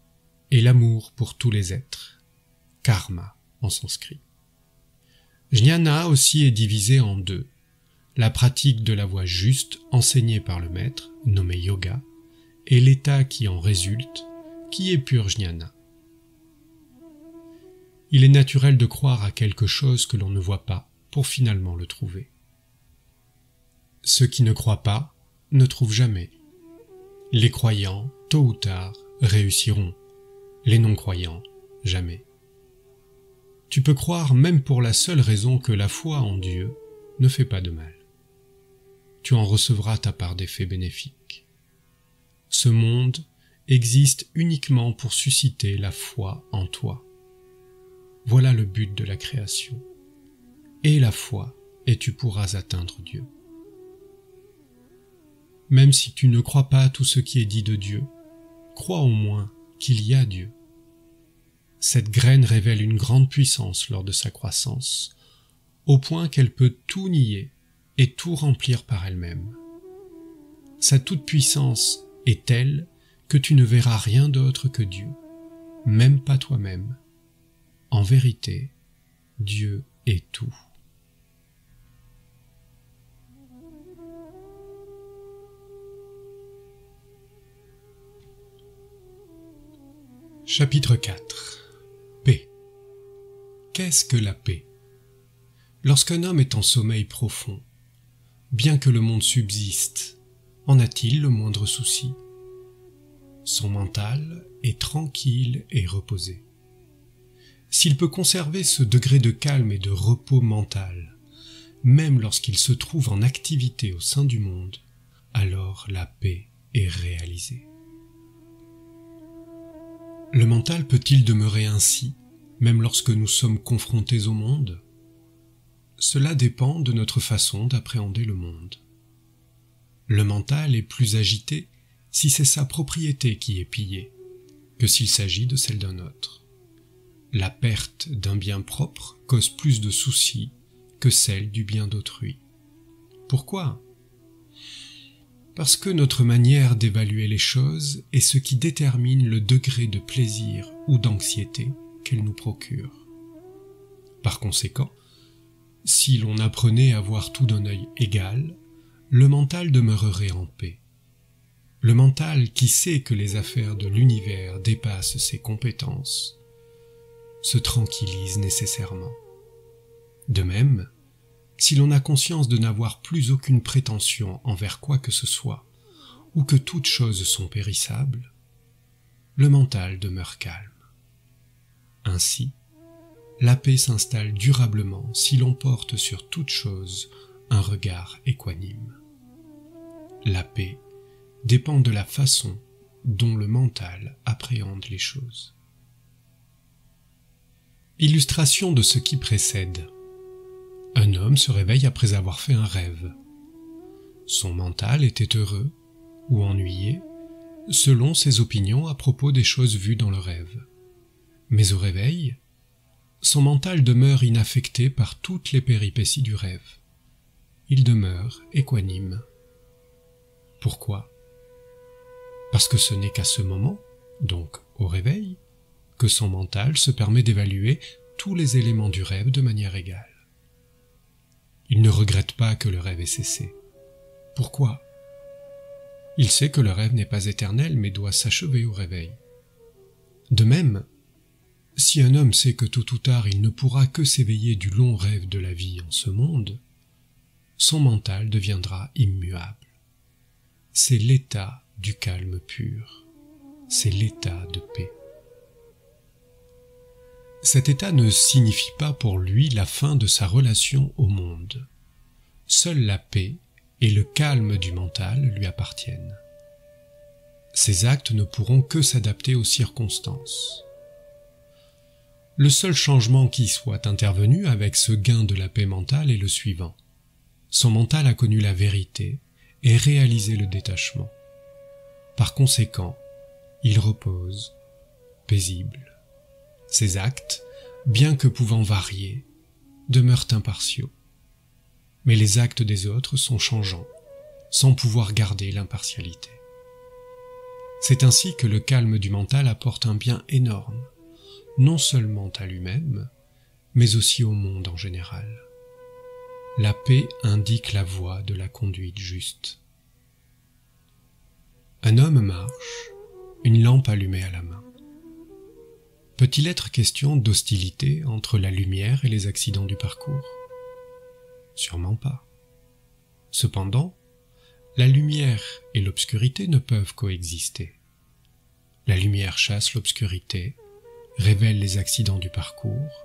Speaker 1: est l'amour pour tous les êtres, karma en sanskrit. Jnana aussi est divisé en deux. La pratique de la voie juste enseignée par le Maître, nommé yoga, et l'état qui en résulte, qui est pur jnana. Il est naturel de croire à quelque chose que l'on ne voit pas pour finalement le trouver. Ceux qui ne croient pas ne trouvent jamais. Les croyants, tôt ou tard, réussiront. Les non-croyants, jamais. Tu peux croire même pour la seule raison que la foi en Dieu ne fait pas de mal. Tu en recevras ta part d'effets bénéfiques. Ce monde existe uniquement pour susciter la foi en toi. Voilà le but de la création. Aie la foi et tu pourras atteindre Dieu. Même si tu ne crois pas à tout ce qui est dit de Dieu, crois au moins qu'il y a Dieu. Cette graine révèle une grande puissance lors de sa croissance, au point qu'elle peut tout nier et tout remplir par elle-même. Sa toute-puissance est telle que tu ne verras rien d'autre que Dieu, même pas toi-même. En vérité, Dieu est tout. Chapitre 4. Paix. Qu'est-ce que la paix? Lorsqu'un homme est en sommeil profond, bien que le monde subsiste, en a-t-il le moindre souci? Son mental est tranquille et reposé. S'il peut conserver ce degré de calme et de repos mental, même lorsqu'il se trouve en activité au sein du monde, alors la paix est réalisée. Le mental peut-il demeurer ainsi, même lorsque nous sommes confrontés au monde? Cela dépend de notre façon d'appréhender le monde. Le mental est plus agité si c'est sa propriété qui est pillée, que s'il s'agit de celle d'un autre. La perte d'un bien propre cause plus de soucis que celle du bien d'autrui. Pourquoi? Parce que notre manière d'évaluer les choses est ce qui détermine le degré de plaisir ou d'anxiété qu'elles nous procurent. Par conséquent, si l'on apprenait à voir tout d'un œil égal, le mental demeurerait en paix. Le mental qui sait que les affaires de l'univers dépassent ses compétences se tranquillise nécessairement. De même, si l'on a conscience de n'avoir plus aucune prétention envers quoi que ce soit, ou que toutes choses sont périssables, le mental demeure calme. Ainsi, la paix s'installe durablement si l'on porte sur toute chose un regard équanime. La paix dépend de la façon dont le mental appréhende les choses. Illustration de ce qui précède. Un homme se réveille après avoir fait un rêve. Son mental était heureux ou ennuyé, selon ses opinions à propos des choses vues dans le rêve. Mais au réveil, son mental demeure inaffecté par toutes les péripéties du rêve. Il demeure équanime. Pourquoi? Parce que ce n'est qu'à ce moment, donc au réveil, que son mental se permet d'évaluer tous les éléments du rêve de manière égale. Il ne regrette pas que le rêve ait cessé. Pourquoi? Il sait que le rêve n'est pas éternel mais doit s'achever au réveil. De même, si un homme sait que tôt ou tard il ne pourra que s'éveiller du long rêve de la vie en ce monde, son mental deviendra immuable. C'est l'état du calme pur, c'est l'état de paix. Cet état ne signifie pas pour lui la fin de sa relation au monde. Seule la paix et le calme du mental lui appartiennent. Ses actes ne pourront que s'adapter aux circonstances. Le seul changement qui soit intervenu avec ce gain de la paix mentale est le suivant. Son mental a connu la vérité et réalisé le détachement. Par conséquent, il repose, paisible. Ses actes, bien que pouvant varier, demeurent impartiaux. Mais les actes des autres sont changeants, sans pouvoir garder l'impartialité. C'est ainsi que le calme du mental apporte un bien énorme, non seulement à lui-même, mais aussi au monde en général. La paix indique la voie de la conduite juste. Un homme marche, une lampe allumée à la main. Peut-il être question d'hostilité entre la lumière et les accidents du parcours? Sûrement pas. Cependant, la lumière et l'obscurité ne peuvent coexister. La lumière chasse l'obscurité, révèle les accidents du parcours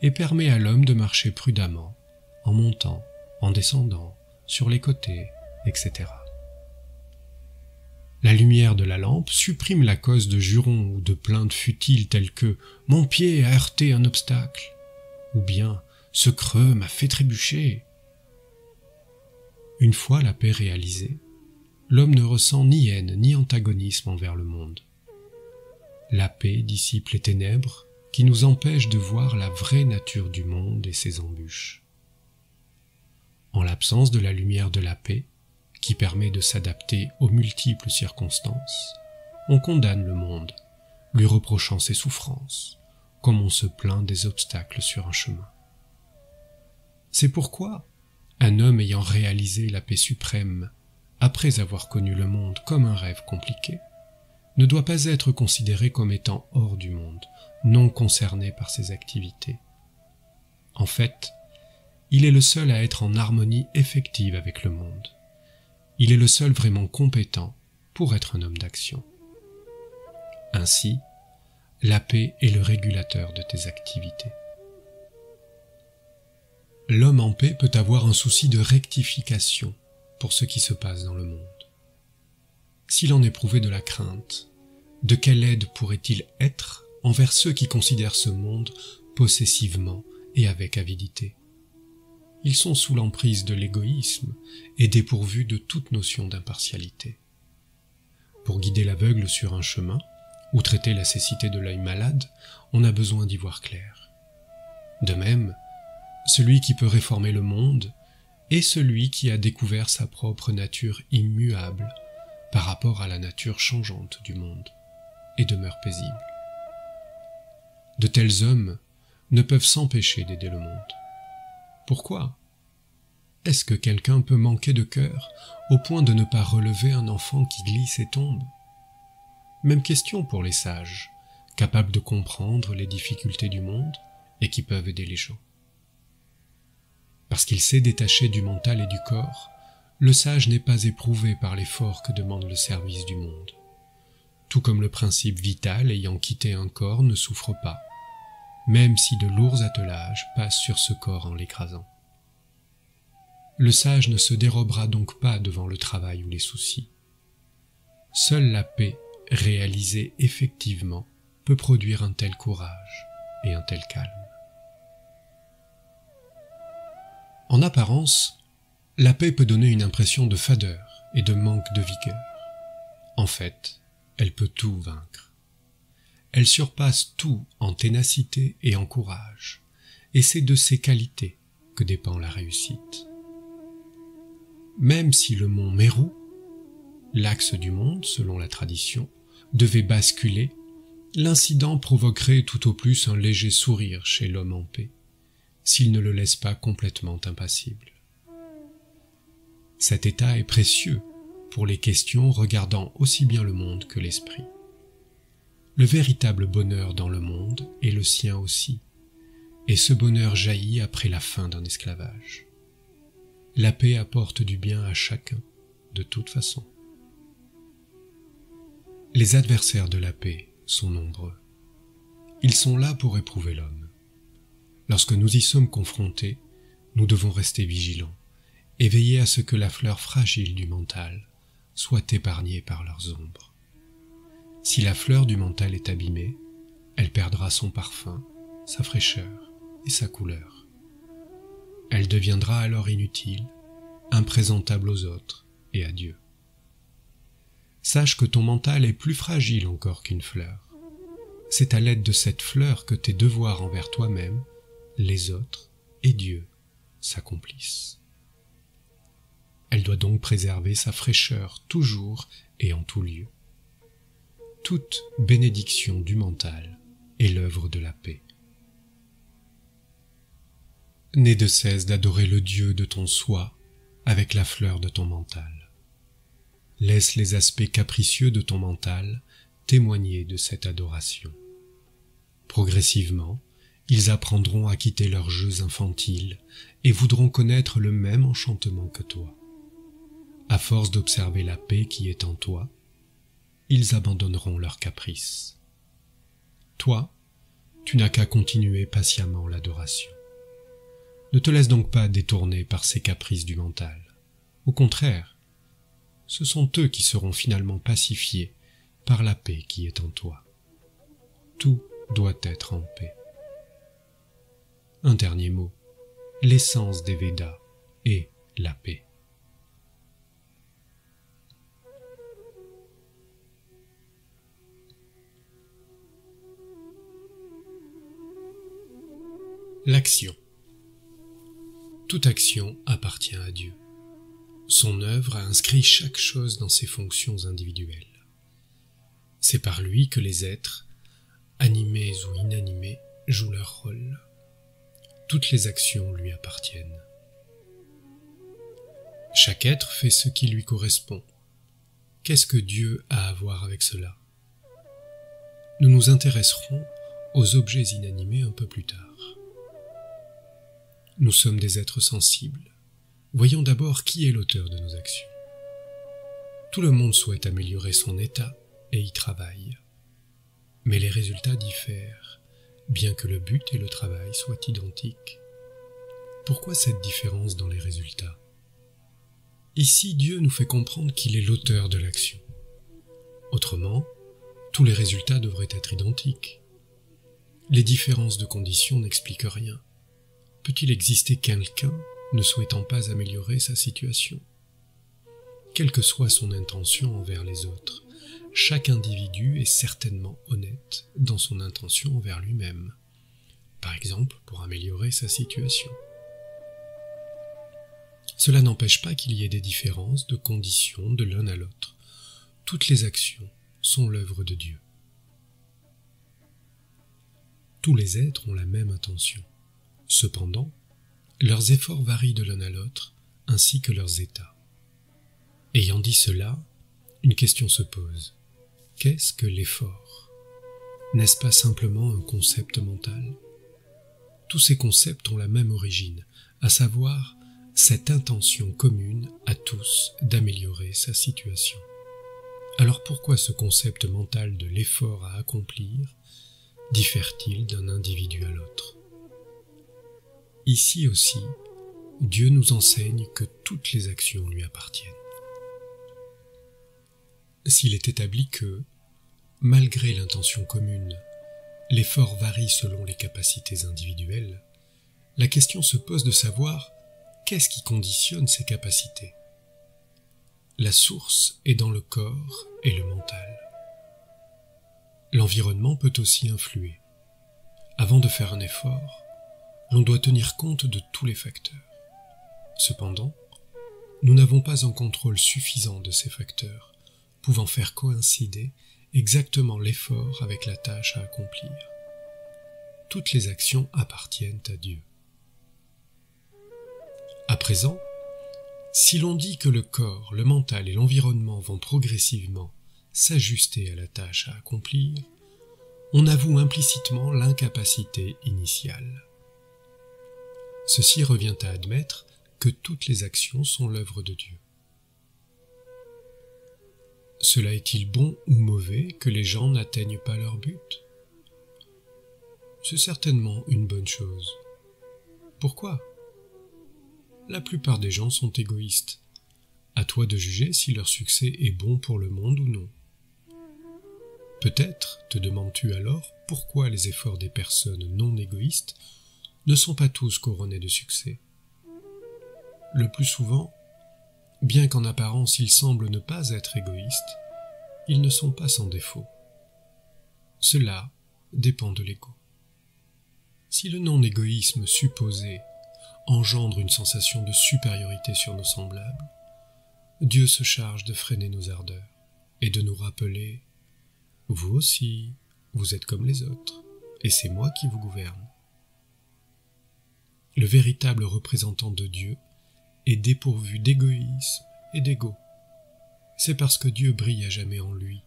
Speaker 1: et permet à l'homme de marcher prudemment, en montant, en descendant, sur les côtés, etc. La lumière de la lampe supprime la cause de jurons ou de plaintes futiles telles que « mon pied a heurté un obstacle » ou bien « ce creux m'a fait trébucher ». Une fois la paix réalisée, l'homme ne ressent ni haine ni antagonisme envers le monde. La paix dissipe les ténèbres qui nous empêchent de voir la vraie nature du monde et ses embûches. En l'absence de la lumière de la paix, qui permet de s'adapter aux multiples circonstances, on condamne le monde, lui reprochant ses souffrances, comme on se plaint des obstacles sur un chemin. C'est pourquoi un homme ayant réalisé la paix suprême, après avoir connu le monde comme un rêve compliqué, ne doit pas être considéré comme étant hors du monde, non concerné par ses activités. En fait, il est le seul à être en harmonie effective avec le monde. Il est le seul vraiment compétent pour être un homme d'action. Ainsi, la paix est le régulateur de tes activités. L'homme en paix peut avoir un souci de rectification pour ce qui se passe dans le monde. S'il en éprouvait de la crainte, de quelle aide pourrait-il être envers ceux qui considèrent ce monde possessivement et avec avidité? Ils sont sous l'emprise de l'égoïsme et dépourvus de toute notion d'impartialité. Pour guider l'aveugle sur un chemin, ou traiter la cécité de l'œil malade, on a besoin d'y voir clair. De même, celui qui peut réformer le monde est celui qui a découvert sa propre nature immuable par rapport à la nature changeante du monde et demeure paisible. De tels hommes ne peuvent s'empêcher d'aider le monde. Pourquoi? Est-ce que quelqu'un peut manquer de cœur au point de ne pas relever un enfant qui glisse et tombe? Même question pour les sages, capables de comprendre les difficultés du monde et qui peuvent aider les gens. Parce qu'il sait détacher du mental et du corps, le sage n'est pas éprouvé par l'effort que demande le service du monde. Tout comme le principe vital ayant quitté un corps ne souffre pas, même si de lourds attelages passent sur ce corps en l'écrasant. Le sage ne se dérobera donc pas devant le travail ou les soucis. Seule la paix, réalisée effectivement, peut produire un tel courage et un tel calme. En apparence, la paix peut donner une impression de fadeur et de manque de vigueur. En fait, elle peut tout vaincre. Elle surpasse tout en ténacité et en courage, et c'est de ces qualités que dépend la réussite. Même si le mont Meru, l'axe du monde selon la tradition, devait basculer, l'incident provoquerait tout au plus un léger sourire chez l'homme en paix, s'il ne le laisse pas complètement impassible. Cet état est précieux pour les questions regardant aussi bien le monde que l'esprit. Le véritable bonheur dans le monde est le sien aussi, et ce bonheur jaillit après la fin d'un esclavage. La paix apporte du bien à chacun, de toute façon. Les adversaires de la paix sont nombreux. Ils sont là pour éprouver l'homme. Lorsque nous y sommes confrontés, nous devons rester vigilants et veiller à ce que la fleur fragile du mental soit épargnée par leurs ombres. Si la fleur du mental est abîmée, elle perdra son parfum, sa fraîcheur et sa couleur. Elle deviendra alors inutile, imprésentable aux autres et à Dieu. Sache que ton mental est plus fragile encore qu'une fleur. C'est à l'aide de cette fleur que tes devoirs envers toi-même, les autres et Dieu s'accomplissent. Elle doit donc préserver sa fraîcheur toujours et en tout lieu. Toute bénédiction du mental est l'œuvre de la paix. N'aie de cesse d'adorer le Dieu de ton soi avec la fleur de ton mental. Laisse les aspects capricieux de ton mental témoigner de cette adoration. Progressivement, ils apprendront à quitter leurs jeux infantiles et voudront connaître le même enchantement que toi. À force d'observer la paix qui est en toi, ils abandonneront leurs caprices. Toi, tu n'as qu'à continuer patiemment l'adoration. Ne te laisse donc pas détourner par ces caprices du mental. Au contraire, ce sont eux qui seront finalement pacifiés par la paix qui est en toi. Tout doit être en paix. Un dernier mot, l'essence des Védas est la paix. L'action. Toute action appartient à Dieu. Son œuvre a inscrit chaque chose dans ses fonctions individuelles. C'est par lui que les êtres, animés ou inanimés, jouent leur rôle. Toutes les actions lui appartiennent. Chaque être fait ce qui lui correspond. Qu'est-ce que Dieu a à voir avec cela? Nous nous intéresserons aux objets inanimés un peu plus tard. Nous sommes des êtres sensibles. Voyons d'abord qui est l'auteur de nos actions. Tout le monde souhaite améliorer son état et y travaille. Mais les résultats diffèrent, bien que le but et le travail soient identiques. Pourquoi cette différence dans les résultats? Ici, Dieu nous fait comprendre qu'il est l'auteur de l'action. Autrement, tous les résultats devraient être identiques. Les différences de conditions n'expliquent rien. Peut-il exister quelqu'un ne souhaitant pas améliorer sa situation? Quelle que soit son intention envers les autres, chaque individu est certainement honnête dans son intention envers lui-même, par exemple pour améliorer sa situation. Cela n'empêche pas qu'il y ait des différences de conditions de l'un à l'autre. Toutes les actions sont l'œuvre de Dieu. Tous les êtres ont la même intention. Cependant, leurs efforts varient de l'un à l'autre, ainsi que leurs états. Ayant dit cela, une question se pose. Qu'est-ce que l'effort? N'est-ce pas simplement un concept mental? Tous ces concepts ont la même origine, à savoir cette intention commune à tous d'améliorer sa situation. Alors pourquoi ce concept mental de l'effort à accomplir diffère-t-il d'un individu à l'autre? Ici aussi, Dieu nous enseigne que toutes les actions lui appartiennent. S'il est établi que, malgré l'intention commune, l'effort varie selon les capacités individuelles, la question se pose de savoir qu'est-ce qui conditionne ces capacités. La source est dans le corps et le mental. L'environnement peut aussi influer. Avant de faire un effort, l'on doit tenir compte de tous les facteurs. Cependant, nous n'avons pas un contrôle suffisant de ces facteurs, pouvant faire coïncider exactement l'effort avec la tâche à accomplir. Toutes les actions appartiennent à Dieu. À présent, si l'on dit que le corps, le mental et l'environnement vont progressivement s'ajuster à la tâche à accomplir, on avoue implicitement l'incapacité initiale. Ceci revient à admettre que toutes les actions sont l'œuvre de Dieu. Cela est-il bon ou mauvais que les gens n'atteignent pas leur but? C'est certainement une bonne chose. Pourquoi? La plupart des gens sont égoïstes. À toi de juger si leur succès est bon pour le monde ou non. Peut-être te demandes-tu alors pourquoi les efforts des personnes non égoïstes ne sont pas tous couronnés de succès. Le plus souvent, bien qu'en apparence ils semblent ne pas être égoïstes, ils ne sont pas sans défaut. Cela dépend de l'ego. Si le non-égoïsme supposé engendre une sensation de supériorité sur nos semblables, Dieu se charge de freiner nos ardeurs et de nous rappeler « Vous aussi, vous êtes comme les autres, et c'est moi qui vous gouverne. » Le véritable représentant de Dieu est dépourvu d'égoïsme et d'ego. C'est parce que Dieu brille à jamais en lui.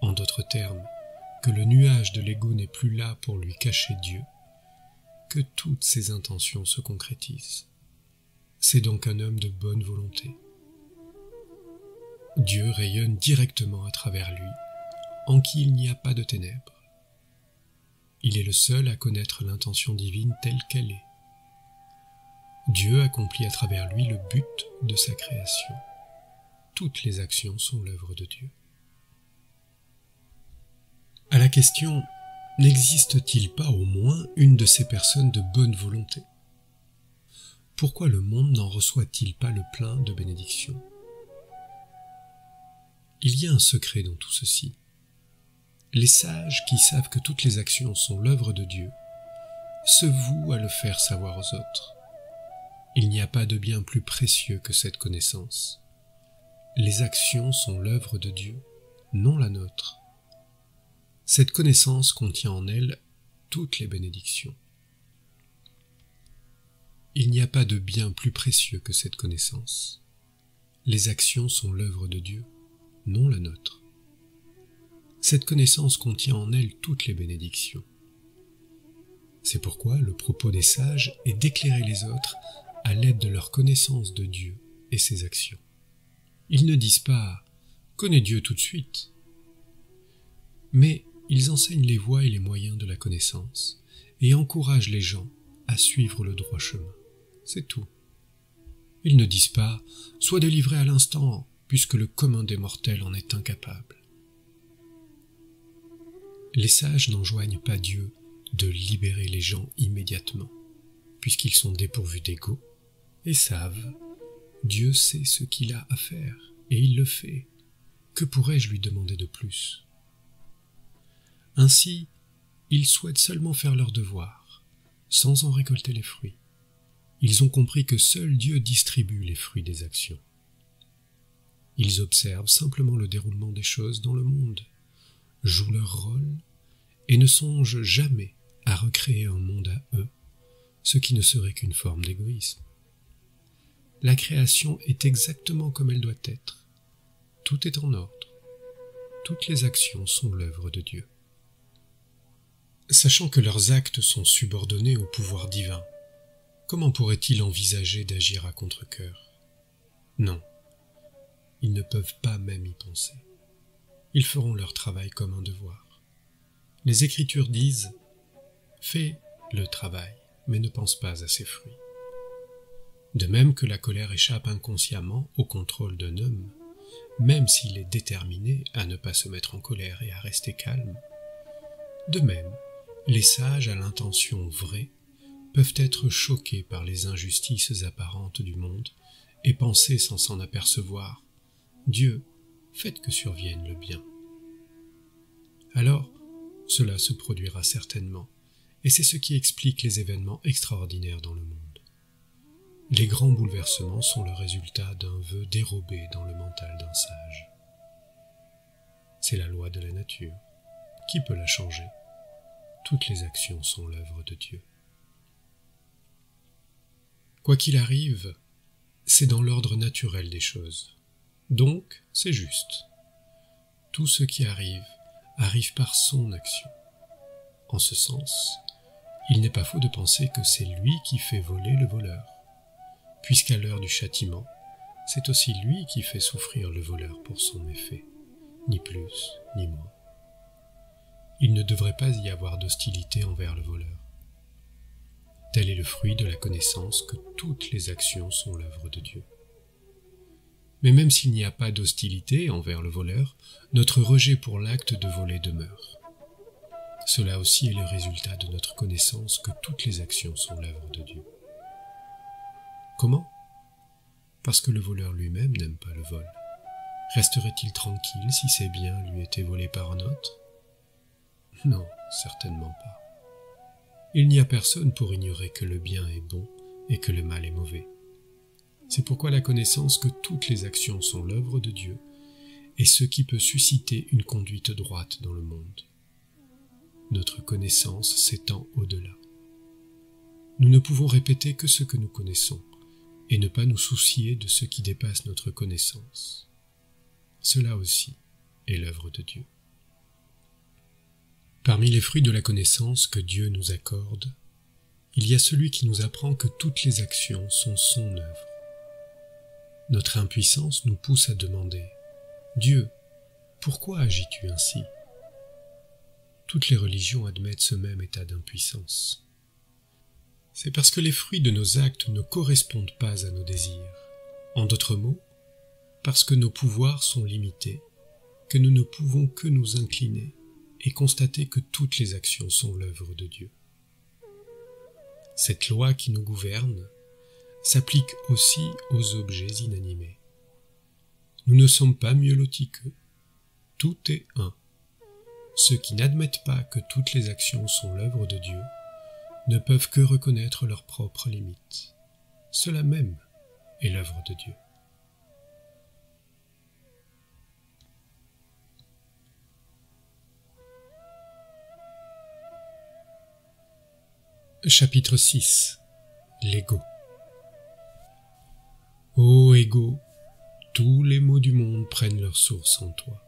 Speaker 1: En d'autres termes, que le nuage de l'ego n'est plus là pour lui cacher Dieu, que toutes ses intentions se concrétisent. C'est donc un homme de bonne volonté. Dieu rayonne directement à travers lui, en qui il n'y a pas de ténèbres. Il est le seul à connaître l'intention divine telle qu'elle est. Dieu accomplit à travers lui le but de sa création. Toutes les actions sont l'œuvre de Dieu. À la question « N'existe-t-il pas au moins une de ces personnes de bonne volonté ?» Pourquoi le monde n'en reçoit-il pas le plein de bénédictions? Il y a un secret dans tout ceci. Les sages qui savent que toutes les actions sont l'œuvre de Dieu se vouent à le faire savoir aux autres. Il n'y a pas de bien plus précieux que cette connaissance. Les actions sont l'œuvre de Dieu, non la nôtre. Cette connaissance contient en elle toutes les bénédictions. Il n'y a pas de bien plus précieux que cette connaissance. Les actions sont l'œuvre de Dieu, non la nôtre. Cette connaissance contient en elle toutes les bénédictions. C'est pourquoi le propos des sages est d'éclairer les autres à l'aide de leur connaissance de Dieu et ses actions. Ils ne disent pas « connais Dieu tout de suite », mais ils enseignent les voies et les moyens de la connaissance et encouragent les gens à suivre le droit chemin. C'est tout. Ils ne disent pas « sois délivré à l'instant, puisque le commun des mortels en est incapable ». Les sages n'enjoignent pas Dieu de libérer les gens immédiatement, puisqu'ils sont dépourvus d'ego et savent « Dieu sait ce qu'il a à faire, et il le fait. Que pourrais-je lui demander de plus ?» Ainsi, ils souhaitent seulement faire leur devoir, sans en récolter les fruits. Ils ont compris que seul Dieu distribue les fruits des actions. Ils observent simplement le déroulement des choses dans le monde, jouent leur rôle et ne songent jamais à recréer un monde à eux, ce qui ne serait qu'une forme d'égoïsme. La création est exactement comme elle doit être. Tout est en ordre. Toutes les actions sont l'œuvre de Dieu. Sachant que leurs actes sont subordonnés au pouvoir divin, comment pourraient-ils envisager d'agir à contre-cœur? Non, ils ne peuvent pas même y penser. Ils feront leur travail comme un devoir. Les Écritures disent « Fais le travail, mais ne pense pas à ses fruits ». De même que la colère échappe inconsciemment au contrôle d'un homme, même s'il est déterminé à ne pas se mettre en colère et à rester calme, de même, les sages à l'intention vraie peuvent être choqués par les injustices apparentes du monde et penser sans s'en apercevoir « Dieu, faites que survienne le bien ». Alors, cela se produira certainement, et c'est ce qui explique les événements extraordinaires dans le monde. Les grands bouleversements sont le résultat d'un vœu dérobé dans le mental d'un sage. C'est la loi de la nature. Qui peut la changer? Toutes les actions sont l'œuvre de Dieu. Quoi qu'il arrive, c'est dans l'ordre naturel des choses. Donc, c'est juste. Tout ce qui arrive par son action. En ce sens, il n'est pas faux de penser que c'est lui qui fait voler le voleur, puisqu'à l'heure du châtiment, c'est aussi lui qui fait souffrir le voleur pour son méfait, ni plus ni moins. Il ne devrait pas y avoir d'hostilité envers le voleur. Tel est le fruit de la connaissance que toutes les actions sont l'œuvre de Dieu. Mais même s'il n'y a pas d'hostilité envers le voleur, notre rejet pour l'acte de voler demeure. Cela aussi est le résultat de notre connaissance que toutes les actions sont l'œuvre de Dieu. Comment? Parce que le voleur lui-même n'aime pas le vol. Resterait-il tranquille si ses biens lui étaient volés par un autre? Non, certainement pas. Il n'y a personne pour ignorer que le bien est bon et que le mal est mauvais. C'est pourquoi la connaissance que toutes les actions sont l'œuvre de Dieu est ce qui peut susciter une conduite droite dans le monde. Notre connaissance s'étend au-delà. Nous ne pouvons répéter que ce que nous connaissons et ne pas nous soucier de ce qui dépasse notre connaissance. Cela aussi est l'œuvre de Dieu. Parmi les fruits de la connaissance que Dieu nous accorde, il y a celui qui nous apprend que toutes les actions sont son œuvre. Notre impuissance nous pousse à demander « Dieu, pourquoi agis-tu ainsi ?» Toutes les religions admettent ce même état d'impuissance. C'est parce que les fruits de nos actes ne correspondent pas à nos désirs. En d'autres mots, parce que nos pouvoirs sont limités, que nous ne pouvons que nous incliner et constater que toutes les actions sont l'œuvre de Dieu. Cette loi qui nous gouverne s'applique aussi aux objets inanimés. Nous ne sommes pas mieux lotis qu'eux. Tout est un. Ceux qui n'admettent pas que toutes les actions sont l'œuvre de Dieu ne peuvent que reconnaître leurs propres limites. cela même est l'œuvre de Dieu. Chapitre 6. L'ego. Ô ego, tous les maux du monde prennent leur source en toi.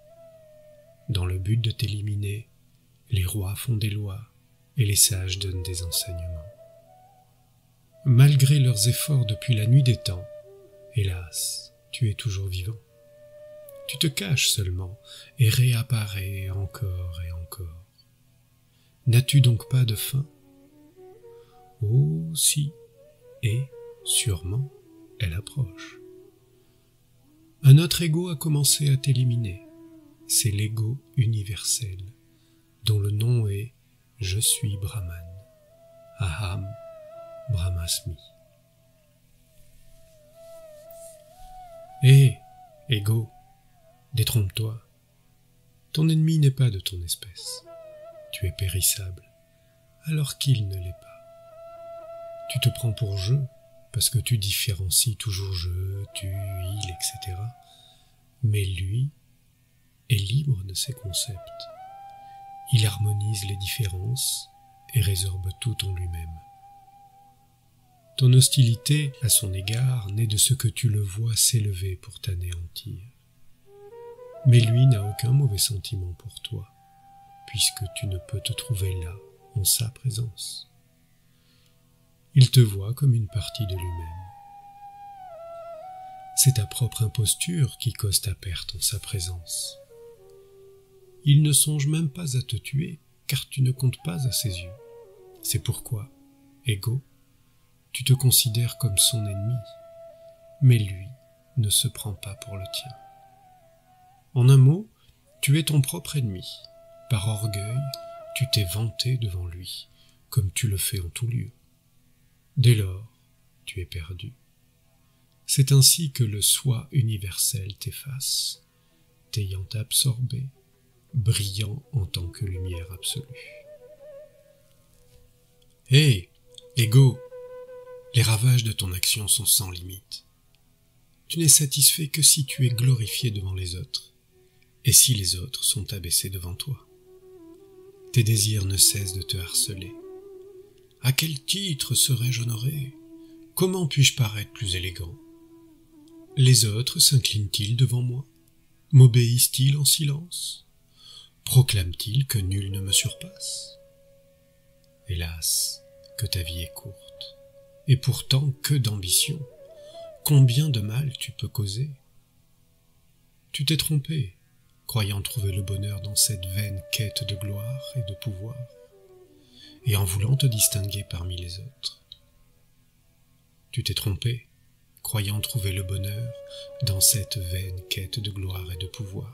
Speaker 1: Dans le but de t'éliminer, les rois font des lois et les sages donnent des enseignements. Malgré leurs efforts depuis la nuit des temps, hélas, tu es toujours vivant. Tu te caches seulement et réapparais encore et encore. N'as-tu donc pas de fin ? Oh si, et sûrement elle approche. Un autre ego a commencé à t'éliminer. C'est l'ego universel, dont le nom est « Je suis Brahman », Aham Brahmasmi. Hé, ego, détrompe-toi. Ton ennemi n'est pas de ton espèce. Tu es périssable, alors qu'il ne l'est pas. Tu te prends pour je, parce que tu différencies toujours je, tu, il, etc. Mais lui est libre de ses concepts. Il harmonise les différences et résorbe tout en lui-même. Ton hostilité à son égard naît de ce que tu le vois s'élever pour t'anéantir. Mais lui n'a aucun mauvais sentiment pour toi, puisque tu ne peux te trouver là, en sa présence. Il te voit comme une partie de lui-même. C'est ta propre imposture qui cause ta perte en sa présence. Il ne songe même pas à te tuer, car tu ne comptes pas à ses yeux. C'est pourquoi, ego, tu te considères comme son ennemi, mais lui ne se prend pas pour le tien. En un mot, tu es ton propre ennemi. Par orgueil, tu t'es vanté devant lui, comme tu le fais en tout lieu. Dès lors, tu es perdu. C'est ainsi que le soi universel t'efface, t'ayant absorbé, brillant en tant que lumière absolue. Hé, ego, les ravages de ton action sont sans limite. Tu n'es satisfait que si tu es glorifié devant les autres, et si les autres sont abaissés devant toi. Tes désirs ne cessent de te harceler. À quel titre serais-je honoré ? Comment puis-je paraître plus élégant ? Les autres s'inclinent-ils devant moi ? M'obéissent-ils en silence ? Proclament-ils que nul ne me surpasse ? Hélas, que ta vie est courte, et pourtant que d'ambition. Combien de mal tu peux causer ? Tu t'es trompé, croyant trouver le bonheur dans cette vaine quête de gloire et de pouvoir, et en voulant te distinguer parmi les autres. Tu t'es trompé, croyant trouver le bonheur dans cette vaine quête de gloire et de pouvoir,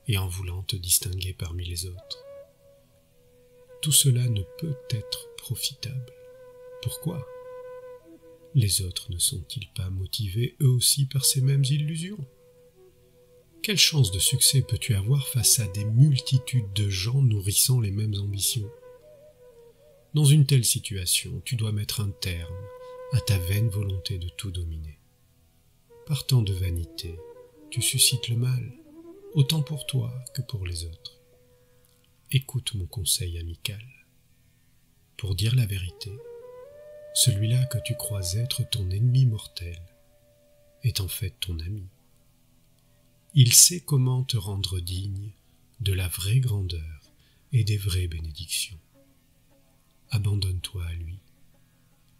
Speaker 1: et en voulant te distinguer parmi les autres. Tout cela ne peut être profitable. Pourquoi ? Les autres ne sont-ils pas motivés eux aussi par ces mêmes illusions ? Quelle chance de succès peux-tu avoir face à des multitudes de gens nourrissant les mêmes ambitions ? Dans une telle situation, tu dois mettre un terme à ta vaine volonté de tout dominer. Partant de vanité, tu suscites le mal, autant pour toi que pour les autres. Écoute mon conseil amical. Pour dire la vérité, celui-là que tu crois être ton ennemi mortel est en fait ton ami. Il sait comment te rendre digne de la vraie grandeur et des vraies bénédictions. Abandonne-toi à lui.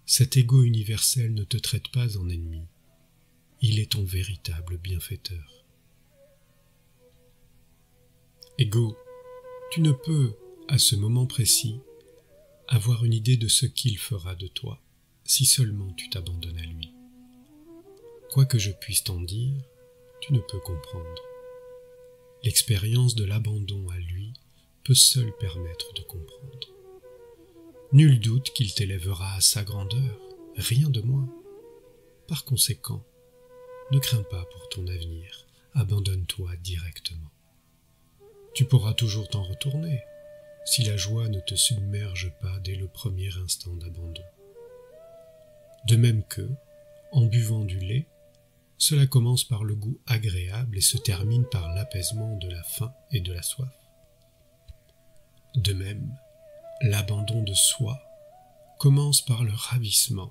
Speaker 1: Cet ego universel ne te traite pas en ennemi. Il est ton véritable bienfaiteur. Ego, tu ne peux, à ce moment précis, avoir une idée de ce qu'il fera de toi, si seulement tu t'abandonnes à lui. Quoi que je puisse t'en dire, tu ne peux comprendre. L'expérience de l'abandon à lui peut seule permettre de comprendre. Nul doute qu'il t'élèvera à sa grandeur, rien de moins. Par conséquent, ne crains pas pour ton avenir, abandonne-toi directement. Tu pourras toujours t'en retourner, si la joie ne te submerge pas dès le premier instant d'abandon. De même que, En buvant du lait, cela commence par le goût agréable et se termine par l'apaisement de la faim et de la soif. De même, l'abandon de soi commence par le ravissement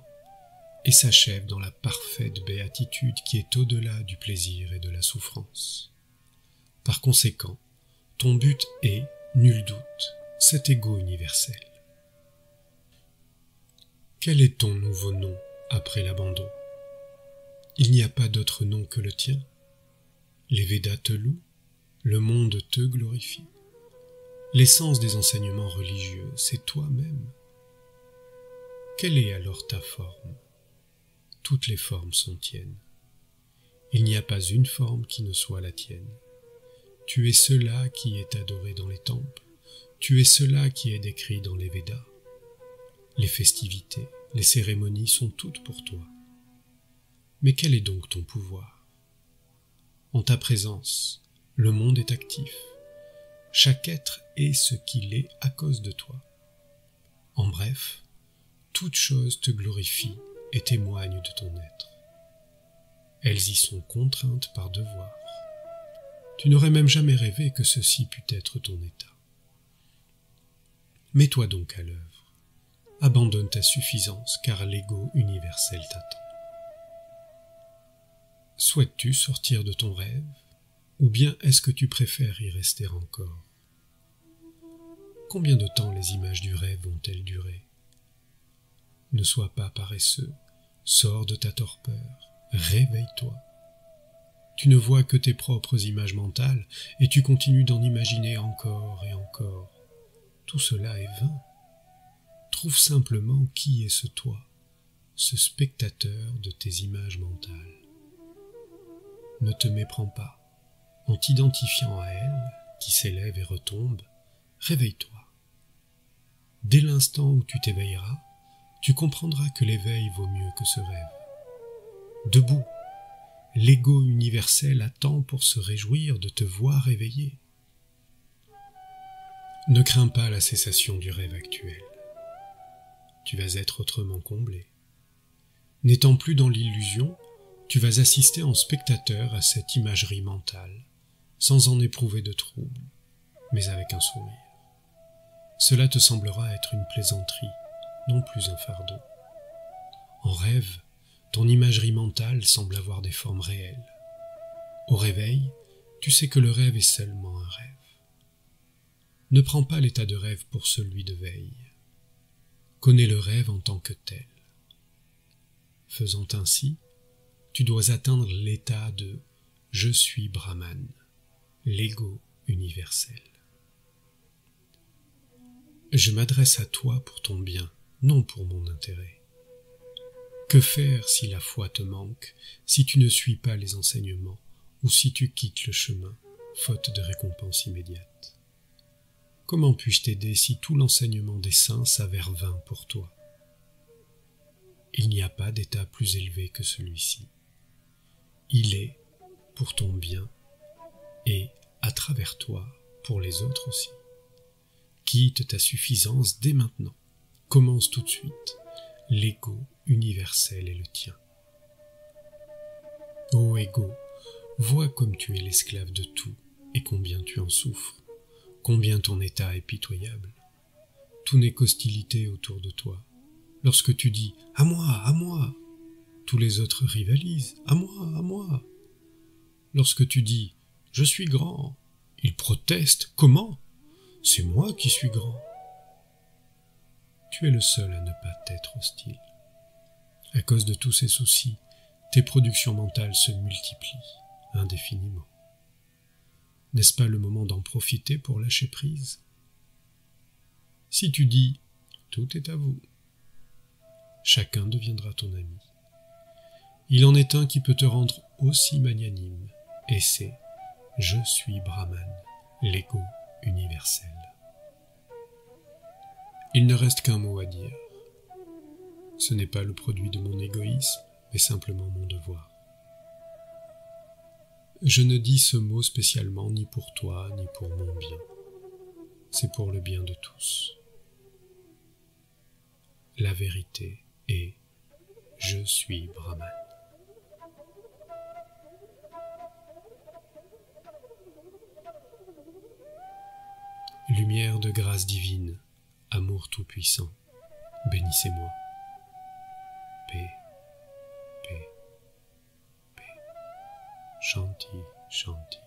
Speaker 1: et s'achève dans la parfaite béatitude qui est au-delà du plaisir et de la souffrance. Par conséquent, ton but est, nul doute, cet ego universel. Quel est ton nouveau nom après l'abandon? Il n'y a pas d'autre nom que le tien. Les Védas te louent, le monde te glorifie. L'essence des enseignements religieux, c'est toi-même. Quelle est alors ta forme? Toutes les formes sont tiennes. Il n'y a pas une forme qui ne soit la tienne. Tu es cela qui est adoré dans les temples. Tu es cela qui est décrit dans les Védas. Les festivités, les cérémonies sont toutes pour toi. Mais quel est donc ton pouvoir? En ta présence, le monde est actif. Chaque être est ce qu'il est à cause de toi. En bref, toute chose te glorifie et témoigne de ton être. Elles y sont contraintes par devoir. Tu n'aurais même jamais rêvé que ceci pût être ton état. Mets-toi donc à l'œuvre. Abandonne ta suffisance, car l'ego universel t'attend. Souhaites-tu sortir de ton rêve, ou bien est-ce que tu préfères y rester encore? Combien de temps les images du rêve vont-elles durer? Ne sois pas paresseux, sors de ta torpeur, réveille-toi. Tu ne vois que tes propres images mentales et tu continues d'en imaginer encore et encore. Tout cela est vain. Trouve simplement qui est ce toi, ce spectateur de tes images mentales. Ne te méprends pas. En t'identifiant à elle, qui s'élève et retombe, réveille-toi. Dès l'instant où tu t'éveilleras, tu comprendras que l'éveil vaut mieux que ce rêve. Debout, l'ego universel attend pour se réjouir de te voir éveillé. Ne crains pas la cessation du rêve actuel. Tu vas être autrement comblé. N'étant plus dans l'illusion, tu vas assister en spectateur à cette imagerie mentale, sans en éprouver de trouble, mais avec un sourire. Cela te semblera être une plaisanterie, non plus un fardeau. En rêve, ton imagerie mentale semble avoir des formes réelles. Au réveil, tu sais que le rêve est seulement un rêve. Ne prends pas l'état de rêve pour celui de veille. Connais le rêve en tant que tel. Faisant ainsi, tu dois atteindre l'état de « Je suis Brahman », l'ego universel. Je m'adresse à toi pour ton bien, non pour mon intérêt. Que faire si la foi te manque, si tu ne suis pas les enseignements, ou si tu quittes le chemin, faute de récompense immédiate? Comment puis-je t'aider si tout l'enseignement des saints s'avère vain pour toi? Il n'y a pas d'état plus élevé que celui-ci. Il est pour ton bien et, à travers toi, pour les autres aussi. Quitte ta suffisance dès maintenant. Commence tout de suite. L'ego universel est le tien. Ô ego, vois comme tu es l'esclave de tout et combien tu en souffres, combien ton état est pitoyable. Tout n'est qu'hostilité autour de toi. Lorsque tu dis « à moi », tous les autres rivalisent « à moi ». Lorsque tu dis « je suis grand », ils protestent « comment ? C'est moi qui suis grand ». Tu es le seul à ne pas t'être hostile. À cause de tous ces soucis, tes productions mentales se multiplient indéfiniment. N'est-ce pas le moment d'en profiter pour lâcher prise? Si tu dis « tout est à vous », chacun deviendra ton ami. Il en est un qui peut te rendre aussi magnanime, et c'est « Je suis Brahman », l'ego universel. Il ne reste qu'un mot à dire. Ce n'est pas le produit de mon égoïsme, mais simplement mon devoir. Je ne dis ce mot spécialement ni pour toi, ni pour mon bien. C'est pour le bien de tous. La vérité est « Je suis Brahman ». lumière de grâce divine, amour tout-puissant, bénissez-moi. Paix, paix, paix. Shanti, shanti,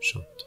Speaker 1: shanti.